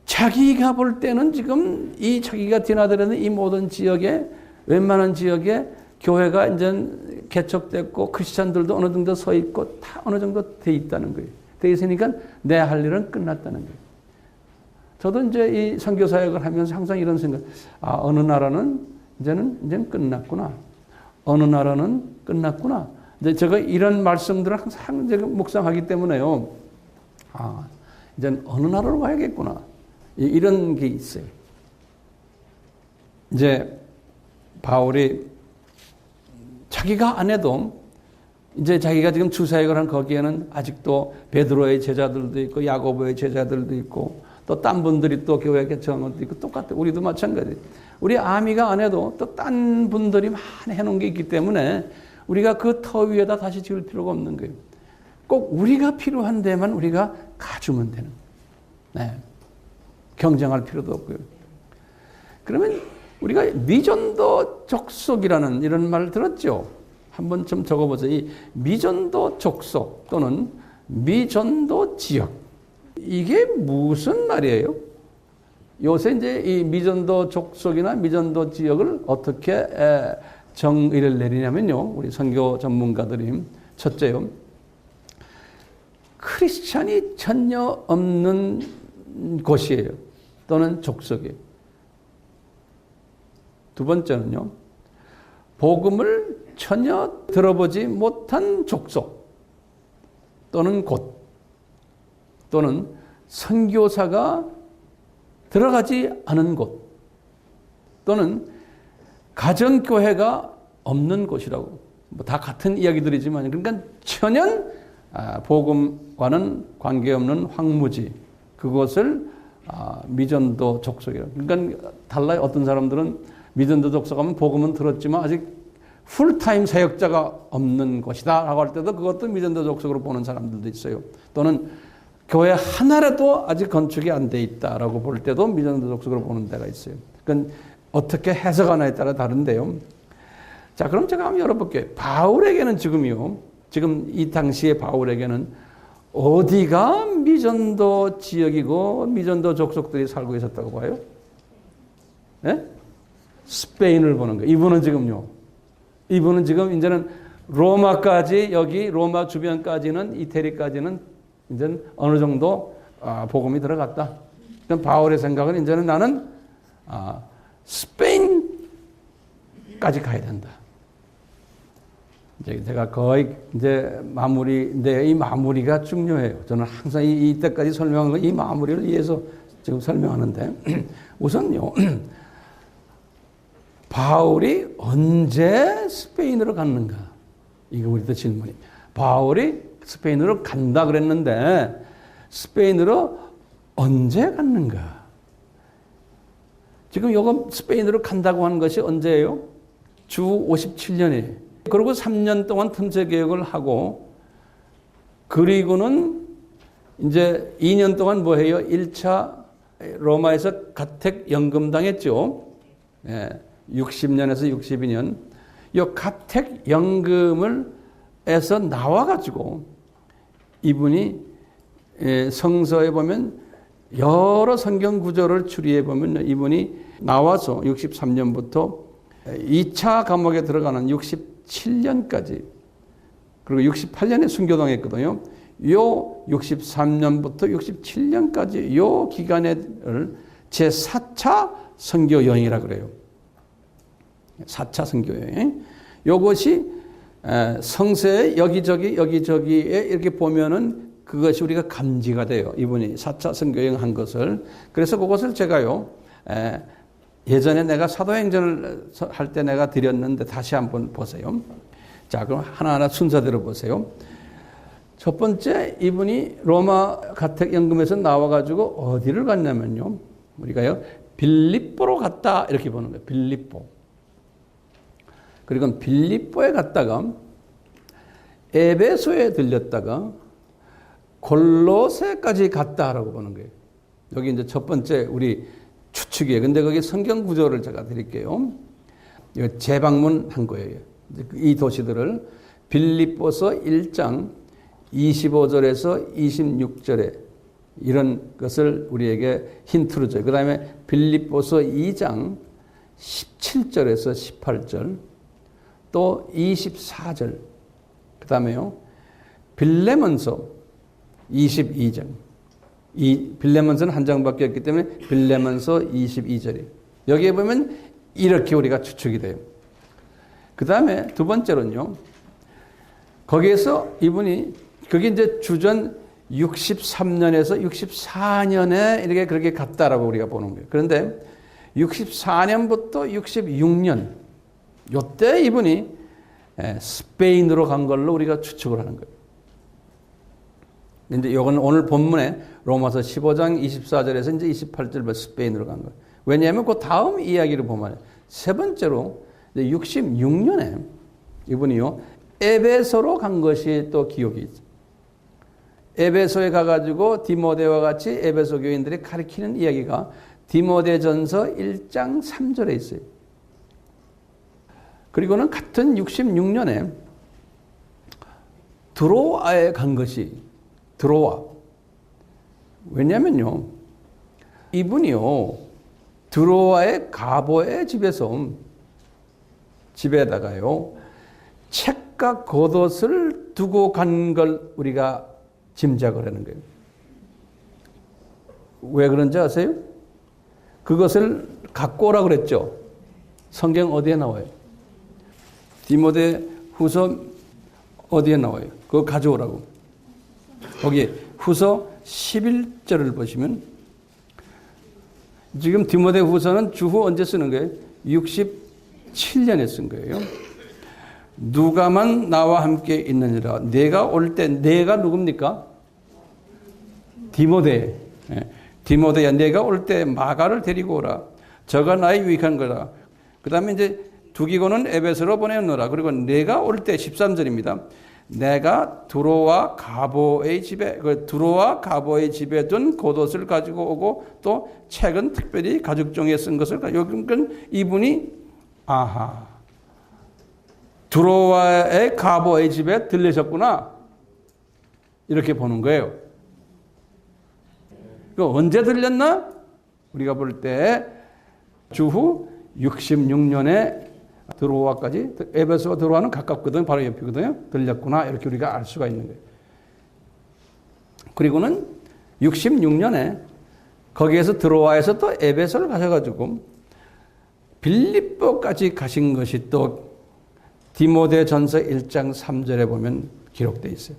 자기가 볼 때는 지금 이 자기가 드나들는 이 모든 지역에, 웬만한 지역에 교회가 이제 개척됐고 크리스찬들도 어느 정도 서 있고 다 어느 정도 돼 있다는 거예요. 돼 있으니까 내 할 일은 끝났다는 거예요. 저도 이제 이 선교 사역을 하면서 항상 이런 생각, 어느 나라는 이제는 끝났구나. 어느 나라는 끝났구나. 이제 제가 이런 말씀들을 항상 제가 묵상하기 때문에요. 이제 어느 나라로 가야겠구나. 이런 게 있어요. 이제 바울이 자기가 안 해도 이제 자기가 지금 주사역을 한 거기에는 아직도 베드로의 제자들도 있고 야고보의 제자들도 있고 또 딴 분들이 또 교회 개척한 것도 있고 똑같아요. 우리도 마찬가지예요. 우리 아미가 안 해도 또 딴 분들이 많이 해놓은 게 있기 때문에 우리가 그 터 위에다 다시 지을 필요가 없는 거예요. 꼭 우리가 필요한 데만 우리가 가주면 되는 거예요. 네. 경쟁할 필요도 없고요. 그러면 우리가 미전도 족속이라는 이런 말 들었죠? 한번 좀 적어보세요. 이 미전도 족속 또는 미전도 지역. 이게 무슨 말이에요? 요새 이제 이 미전도 족속이나 미전도 지역을 어떻게 정의를 내리냐면요. 우리 선교 전문가들이 첫째요. 크리스찬이 전혀 없는 곳이에요. 또는 족속이에요. 두 번째는요. 복음을 전혀 들어보지 못한 족속 또는 곳 또는 선교사가 들어가지 않은 곳 또는 가정교회가 없는 곳이라고 뭐 다 같은 이야기들이지만 그러니까 전혀 복음과는 관계없는 황무지 그것을 미전도 족속이라고 그러니까 달라요. 어떤 사람들은 미전도 족속 하면 복음은 들었지만 아직 풀타임 사역자가 없는 곳이다 라고 할 때도 그것도 미전도 족속으로 보는 사람들도 있어요. 또는 교회 하나라도 아직 건축이 안 돼 있다라고 볼 때도 미전도 족속으로 보는 데가 있어요. 그건 어떻게 해석하나에 따라 다른데요. 자, 그럼 제가 한번 열어볼게요. 바울에게는 지금 이 당시에 바울에게는 어디가 미전도 지역이고 미전도 족속들이 살고 있었다고 봐요? 네? 스페인을 보는 거예요. 이분은 지금 이제는 로마까지 여기 로마 주변까지는 이태리까지는 이제 어느 정도 복음이 들어갔다. 그럼 바울의 생각은 이제는 나는 스페인까지 가야 된다. 이제 제가 거의 이제 마무리인데 이 마무리가 중요해요. 저는 항상 이때까지 설명한 거 이 마무리를 위해서 지금 설명하는데 우선요. 바울이 언제 스페인으로 갔는가? 이거 우리도 질문이. 바울이 스페인으로 간다 그랬는데 스페인으로 언제 갔는가? 지금 요거 스페인으로 간다고 하는 것이 언제예요? 주 57년이에요. 그리고 3년 동안 틈새 개혁을 하고 그리고는 이제 2년 동안 뭐 해요? 1차 로마에서 가택 연금 당했죠. 예, 60년에서 62년. 이 가택 연금을 에서 나와가지고 이분이 성서에 보면 여러 성경 구절을 추리해 보면 이분이 나와서 63년부터 2차 감옥에 들어가는 67년까지 그리고 68년에 순교당했거든요. 요 63년부터 67년까지 요 기간을 제4차 선교 여행이라 그래요. 4차 선교 여행. 요것이 성서에 여기저기에 이렇게 보면은 그것이 우리가 감지가 돼요. 이분이 4차 선교 여행 한 것을. 그래서 그것을 제가요, 예전에 내가 사도행전을 할 때 내가 드렸는데 다시 한번 보세요. 자, 그럼 하나하나 순서대로 보세요. 첫 번째, 이분이 로마 가택연금에서 나와가지고 어디를 갔냐면요. 우리가요, 빌립보로 갔다. 이렇게 보는 거예요. 빌립보. 그리고 빌립보에 갔다가 에베소에 들렸다가 골로새까지 갔다라고 보는 거예요. 여기 이제 첫 번째 우리 추측이에요. 근데 거기 성경 구조를 제가 드릴게요. 이거 재방문한 거예요. 이 도시들을 빌립보서 1장 25절에서 26절에 이런 것을 우리에게 힌트로 줘요. 그 다음에 빌립보서 2장 17절에서 18절 또 24절 그 다음에요 빌레몬서 22장 이 빌레몬서는 한 장밖에 없기 때문에 빌레몬서 22절이에요. 여기에 보면 이렇게 우리가 추측이 돼요. 그 다음에 두 번째로는요 거기에서 이분이 그게 이제 주전 63년에서 64년에 이렇게 그렇게 갔다라고 우리가 보는 거예요. 그런데 64년부터 66년 요때 이분이 스페인으로 간 걸로 우리가 추측을 하는 거예요. 근데 이건 오늘 본문에 로마서 15장 24절에서 이제 28절 스페인으로 간 거예요. 왜냐하면 그 다음 이야기를 보면 세 번째로 66년에 이분이요 에베소로 간 것이 또 기억이 있어요. 에베소에 가가지고 디모데와 같이 에베소 교인들이 가르치는 이야기가 디모데전서 1장 3절에 있어요. 그리고는 같은 66년에 드로아에 간 것이 드로아. 왜냐면요, 이분이요, 드로아의 가보의 집에다가요, 책과 겉옷을 두고 간 걸 우리가 짐작을 하는 거예요. 왜 그런지 아세요? 그것을 갖고 오라 그랬죠. 성경 어디에 나와요? 디모데 후서 어디에 나와요? 그거 가져오라고. 거기 후서 11절을 보시면, 지금 디모데 후서는 주후 언제 쓰는 거예요? 67년에 쓴 거예요. 누가만 나와 함께 있느니라. 내가 올 때, 내가 누굽니까? 디모데. 디모데야, 내가 올 때 마가를 데리고 오라. 저가 나의 유익한 거라. 그 다음에 이제 두기고는 에베소로 보내놓으라. 그리고 내가 올 때 13절입니다. 내가 드로아 가보의 집에 둔 겉옷을 가지고 오고 또 책은 특별히 가죽종이에 쓴 것을 여기는 이분이 드로아의 가보의 집에 들르셨구나 이렇게 보는 거예요. 언제 들렸나? 우리가 볼 때 주후 66년에 드로아까지, 에베소와 드로아는 가깝거든, 바로 옆이거든요. 들렸구나 이렇게 우리가 알 수가 있는 거예요. 그리고는 66년에 거기에서 드로아에서 또 에베소를 가셔가지고 빌립보까지 가신 것이 또 디모데전서 1장 3절에 보면 기록되어 있어요.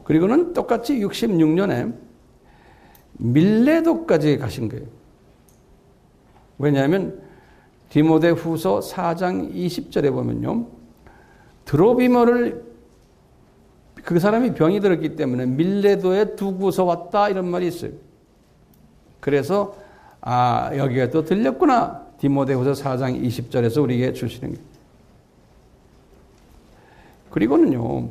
그리고는 똑같이 66년에 밀레도까지 가신 거예요. 왜냐하면 디모데 후서 4장 20절에 보면요, 드로비머를, 그 사람이 병이 들었기 때문에 밀레도에 두고서 왔다 이런 말이 있어요. 그래서 여기가 또 들렸구나. 디모데 후서 4장 20절에서 우리에게 주시는 거예요. 그리고는요,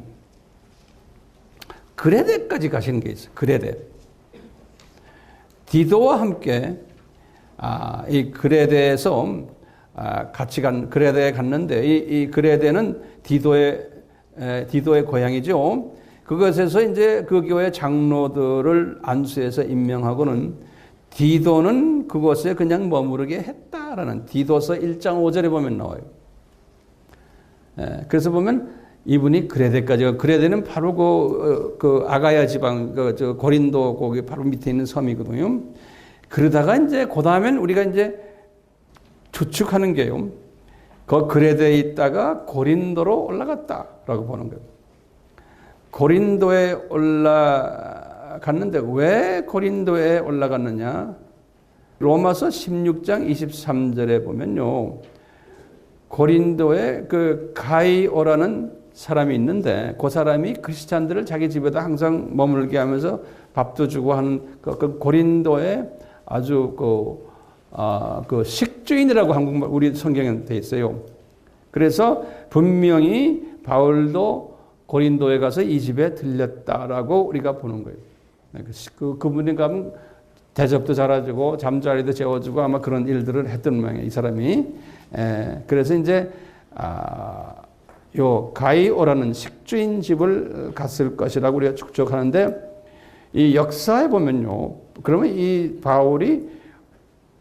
그레데까지 가시는 게 있어요. 그레데. 디도와 함께 이 그레데에서 같이 그레데에 갔는데, 이 그레데는 디도의 고향이죠. 그것에서 이제 그 교회 장로들을 안수해서 임명하고는 디도는 그곳에 그냥 머무르게 했다라는 디도서 1장 5절에 보면 나와요. 그래서 보면 이분이 그레데까지, 그레데는 바로 그 아가야 지방, 고린도 거기 바로 밑에 있는 섬이거든요. 그러다가 이제 그 다음엔 우리가 이제 추측하는 게요, 그 그레데에 있다가 고린도로 올라갔다라고 보는 거예요. 고린도에 올라갔는데 왜 고린도에 올라갔느냐? 로마서 16장 23절에 보면요, 고린도에 그 가이오라는 사람이 있는데 그 사람이 크리스찬들을 자기 집에다 항상 머물게 하면서 밥도 주고 하는 그 고린도에 아주 그 식주인이라고 한국말 우리 성경에 돼 있어요. 그래서 분명히 바울도 고린도에 가서 이 집에 들렸다라고 우리가 보는 거예요. 그분이 가면 대접도 잘해주고 잠자리도 재워주고 아마 그런 일들을 했던 모양이에요, 이 사람이. 그래서 이제 요 가이오라는 식주인 집을 갔을 것이라고 우리가 추측하는데, 이 역사에 보면요, 그러면 이 바울이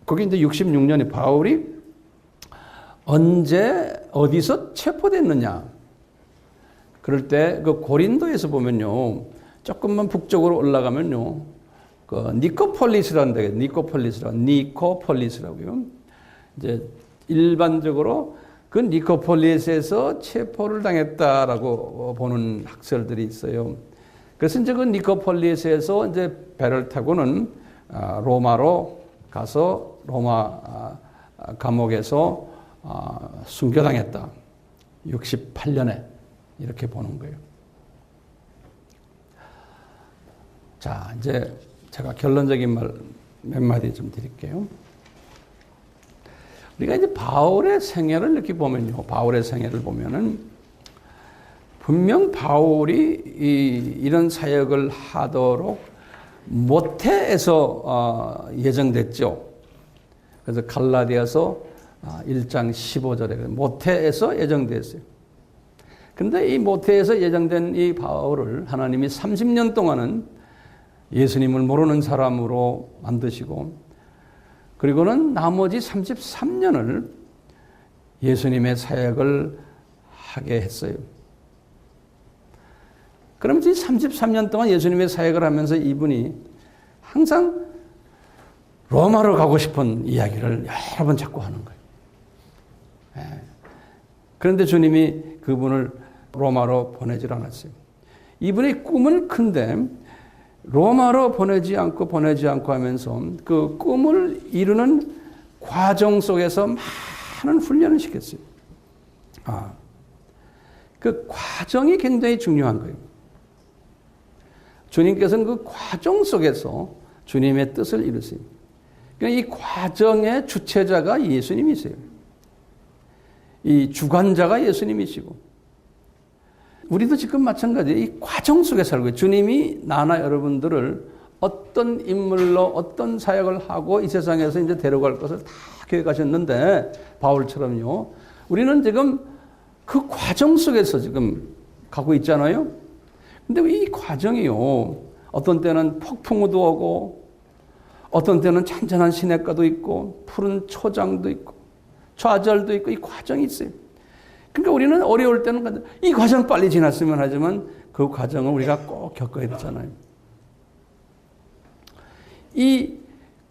거기 이제 66년에 바울이 언제 어디서 체포됐느냐? 그럴 때 그 고린도에서 보면요, 조금만 북쪽으로 올라가면요, 그 니코폴리스라는 데, 니코폴리스라고요. 이제 일반적으로 그 니코폴리스에서 체포를 당했다라고 보는 학설들이 있어요. 그래서 이제 그 니코폴리스에서 이제 배를 타고는 로마로 가서 로마 감옥에서 순교당했다. 68년에 이렇게 보는 거예요. 자, 이제 제가 결론적인 말 몇 마디 좀 드릴게요. 우리가 이제 바울의 생애를 이렇게 보면요, 바울의 생애를 보면은 분명 바울이 이런 사역을 하도록 모태에서 예정됐죠. 그래서 갈라디아서 1장 15절에 모태에서 예정됐어요. 근데 이 모태에서 예정된 이 바울을 하나님이 30년 동안은 예수님을 모르는 사람으로 만드시고, 그리고는 나머지 33년을 예수님의 사역을 하게 했어요. 그럼 이 33년 동안 예수님의 사역을 하면서 이분이 항상 로마로 가고 싶은 이야기를 여러 번 자꾸 하는 거예요. 그런데 주님이 그분을 로마로 보내질 않았어요. 이분의 꿈은 큰데 로마로 보내지 않고 하면서 그 꿈을 이루는 과정 속에서 많은 훈련을 시켰어요. 그 과정이 굉장히 중요한 거예요. 주님께서는 그 과정 속에서 주님의 뜻을 이루세요. 그러니까 이 과정의 주체자가 예수님이세요. 이 주관자가 예수님이시고, 우리도 지금 마찬가지예요. 이 과정 속에 살고 있어요. 주님이 나나 여러분들을 어떤 인물로 어떤 사역을 하고 이 세상에서 이제 데려갈 것을 다 계획하셨는데, 바울처럼요. 우리는 지금 그 과정 속에서 지금 가고 있잖아요. 근데 이 과정이요. 어떤 때는 폭풍우도 오고, 어떤 때는 찬찬한 시냇가도 있고, 푸른 초장도 있고, 좌절도 있고, 이 과정이 있어요. 그러니까 우리는 어려울 때는 이 과정 빨리 지났으면 하지만 그 과정을 우리가 꼭 겪어야 되잖아요. 이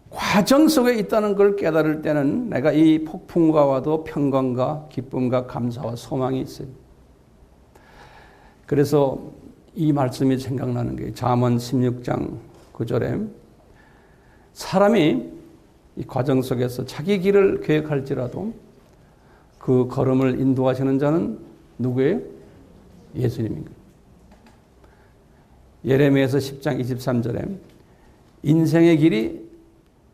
과정 속에 있다는 걸 깨달을 때는 내가 이 폭풍과 와도 평강과 기쁨과 감사와 소망이 있어요. 그래서 이 말씀이 생각나는 게 잠언 16장 9절에 사람이 이 과정 속에서 자기 길을 계획할지라도 그 걸음을 인도하시는 자는 누구예요? 예수님입니다. 예레미야서 10장 23절에 인생의 길이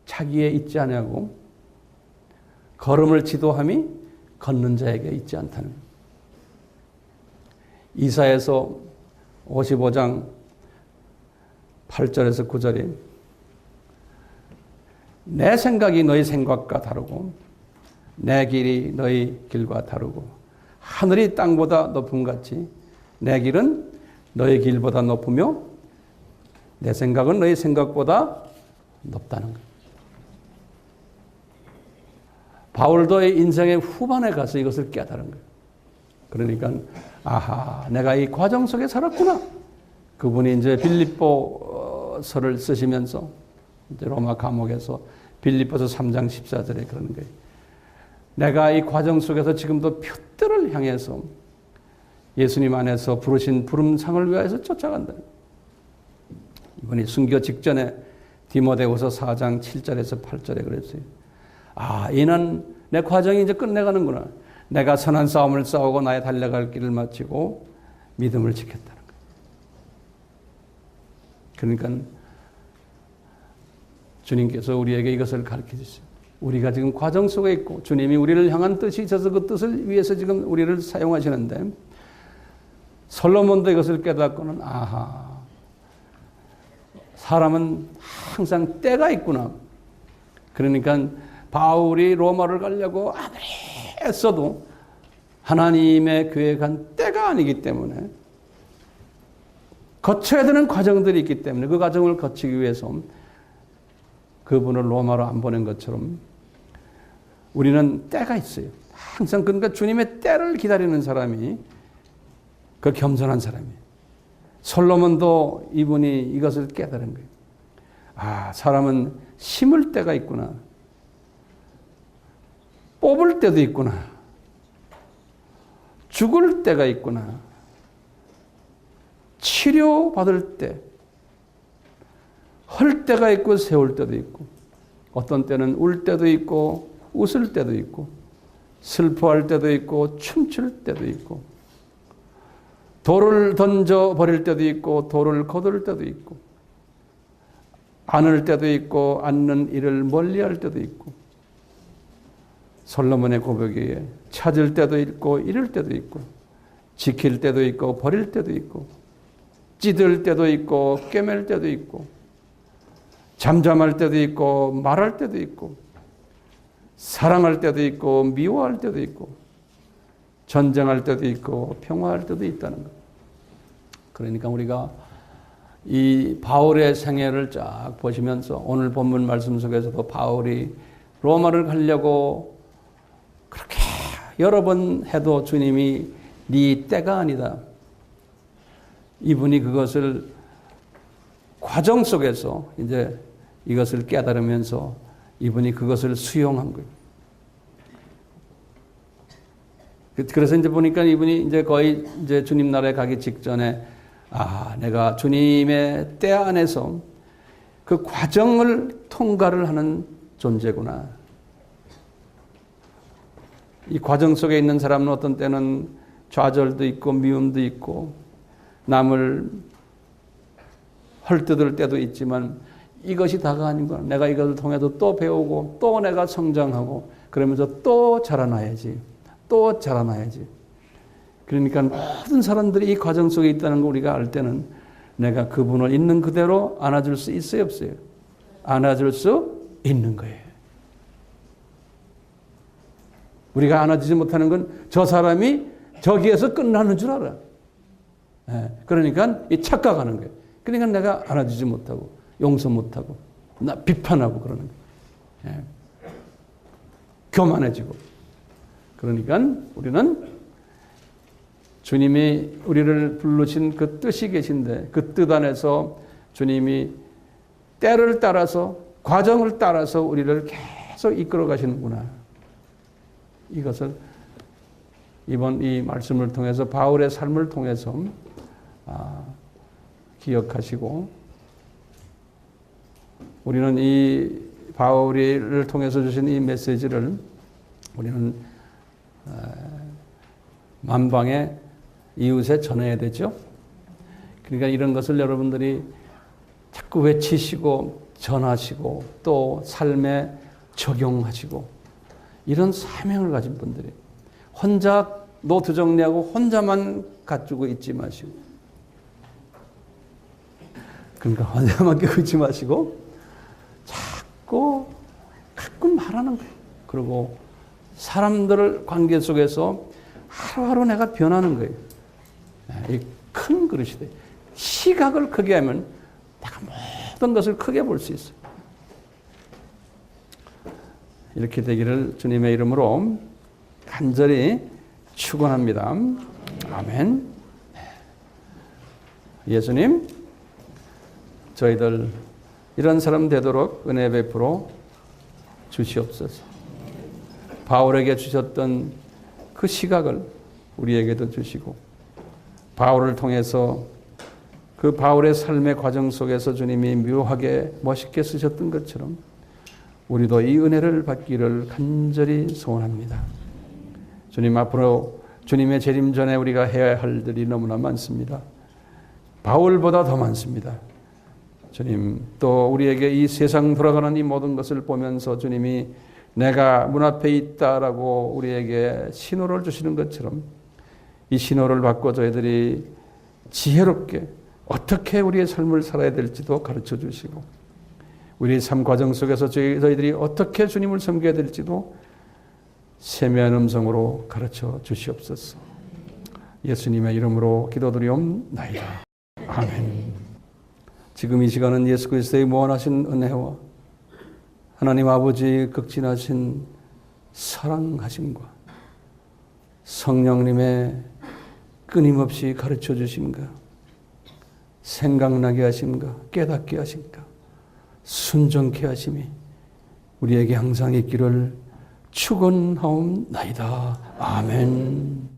자기에 있지 않냐고 걸음을 지도함이 걷는 자에게 있지 않다는 거예요. 이사야서 55장 8절에서 9절에 내 생각이 너희 생각과 다르고 내 길이 너희 길과 다르고 하늘이 땅보다 높음 같이 내 길은 너희 길보다 높으며 내 생각은 너희 생각보다 높다는 거예요. 바울도 인생의 후반에 가서 이것을 깨달은 거예요. 그러니까 아하, 내가 이 과정 속에 살았구나. 그분이 이제 빌립보서를 쓰시면서 이제 로마 감옥에서 빌립보서 3장 14절에 그러는 거예요. 내가 이 과정 속에서 지금도 표대를 향해서 예수님 안에서 부르신 부름상을 위하여서 쫓아간다. 이분이 순교 직전에 디모데후서 4장 7절에서 8절에 그랬어요. 이는 내 과정이 이제 끝내가는구나. 내가 선한 싸움을 싸우고 나의 달려갈 길을 마치고 믿음을 지켰다는 거예요. 그러니까 주님께서 우리에게 이것을 가르쳐 주세요. 우리가 지금 과정 속에 있고 주님이 우리를 향한 뜻이 있어서 그 뜻을 위해서 지금 우리를 사용하시는데, 솔로몬도 이것을 깨닫고는 사람은 항상 때가 있구나. 그러니까 바울이 로마를 가려고 아무리 애써도 하나님의 계획한 때가 아니기 때문에 거쳐야 되는 과정들이 있기 때문에 그 과정을 거치기 위해서 그분을 로마로 안 보낸 것처럼 우리는 때가 있어요. 항상 그러니까 주님의 때를 기다리는 사람이 그 겸손한 사람이에요. 솔로몬도 이분이 이것을 깨달은 거예요. 사람은 심을 때가 있구나. 뽑을 때도 있구나. 죽을 때가 있구나. 치료받을 때, 헐 때가 있고 세울 때도 있고, 어떤 때는 울 때도 있고 웃을 때도 있고, 슬퍼할 때도 있고 춤출 때도 있고, 돌을 던져 버릴 때도 있고 돌을 거둘 때도 있고, 안을 때도 있고 안는 일을 멀리할 때도 있고, 솔로몬의 고백에 찾을 때도 있고 잃을 때도 있고, 지킬 때도 있고 버릴 때도 있고, 찌들 때도 있고 꿰맬 때도 있고, 잠잠할 때도 있고 말할 때도 있고, 사랑할 때도 있고 미워할 때도 있고, 전쟁할 때도 있고 평화할 때도 있다는 것. 그러니까 우리가 이 바울의 생애를 쫙 보시면서 오늘 본문 말씀 속에서도 바울이 로마를 가려고 그렇게 여러 번 해도 주님이 네 때가 아니다. 이분이 그것을 과정 속에서 이제 이것을 깨달으면서 이분이 그것을 수용한 거예요. 그래서 이제 보니까 이분이 이제 거의 이제 주님 나라에 가기 직전에 내가 주님의 때 안에서 그 과정을 통과를 하는 존재구나. 이 과정 속에 있는 사람은 어떤 때는 좌절도 있고 미움도 있고 남을 헐뜯을 때도 있지만 이것이 다가 아닌구나. 내가 이것을 통해서 또 배우고 또 내가 성장하고 그러면서 또 자라나야지. 또 자라나야지. 그러니까 모든 사람들이 이 과정 속에 있다는 걸 우리가 알 때는 내가 그분을 있는 그대로 안아줄 수 있어요, 없어요? 안아줄 수 있는 거예요. 우리가 안아주지 못하는 건 저 사람이 저기에서 끝나는 줄 알아. 그러니까 이 착각하는 거예요. 그러니까 내가 안아주지 못하고 용서 못하고 나 비판하고 그러는 거예요. 교만해지고. 그러니까 우리는 주님이 우리를 부르신 그 뜻이 계신데 그 뜻 안에서 주님이 때를 따라서 과정을 따라서 우리를 계속 이끌어 가시는구나. 이것을 이번 이 말씀을 통해서 바울의 삶을 통해서 기억하시고 우리는 이 바울을 통해서 주신 이 메시지를 우리는 만방에 이웃에 전해야 되죠. 그러니까 이런 것을 여러분들이 자꾸 외치시고 전하시고 또 삶에 적용하시고 이런 사명을 가진 분들이 혼자 노트 정리하고 혼자만 가지고 있지 마시고 그러니까 혼자만 깨고 있지 마시고 자꾸 가끔 말하는 거예요. 그리고 사람들 관계 속에서 하루하루 내가 변하는 거예요. 이 큰 그릇이 돼. 시각을 크게 하면 내가 모든 것을 크게 볼 수 있어요. 이렇게 되기를 주님의 이름으로 간절히 축원합니다. 아멘. 예수님, 저희들 이런 사람 되도록 은혜 베풀어 주시옵소서. 바울에게 주셨던 그 시각을 우리에게도 주시고 바울을 통해서 그 바울의 삶의 과정 속에서 주님이 묘하게 멋있게 쓰셨던 것처럼 우리도 이 은혜를 받기를 간절히 소원합니다. 주님 앞으로 주님의 재림 전에 우리가 해야 할 일이 너무나 많습니다. 바울보다 더 많습니다. 주님 또 우리에게 이 세상 돌아가는 이 모든 것을 보면서 주님이 내가 문 앞에 있다라고 우리에게 신호를 주시는 것처럼 이 신호를 받고 저희들이 지혜롭게 어떻게 우리의 삶을 살아야 될지도 가르쳐 주시고 우리의 삶 과정 속에서 저희들이 어떻게 주님을 섬겨야 될지도 세미한 음성으로 가르쳐 주시옵소서. 예수님의 이름으로 기도드리옵나이다. 아멘. 지금 이 시간은 예수 그리스도의 무한하신 은혜와 하나님 아버지의 극진하신 사랑하심과 성령님의 끊임없이 가르쳐 주심과 생각나게 하심과 깨닫게 하심과 순종케 하심이 우리에게 항상 있기를 축원하옵나이다. 아멘.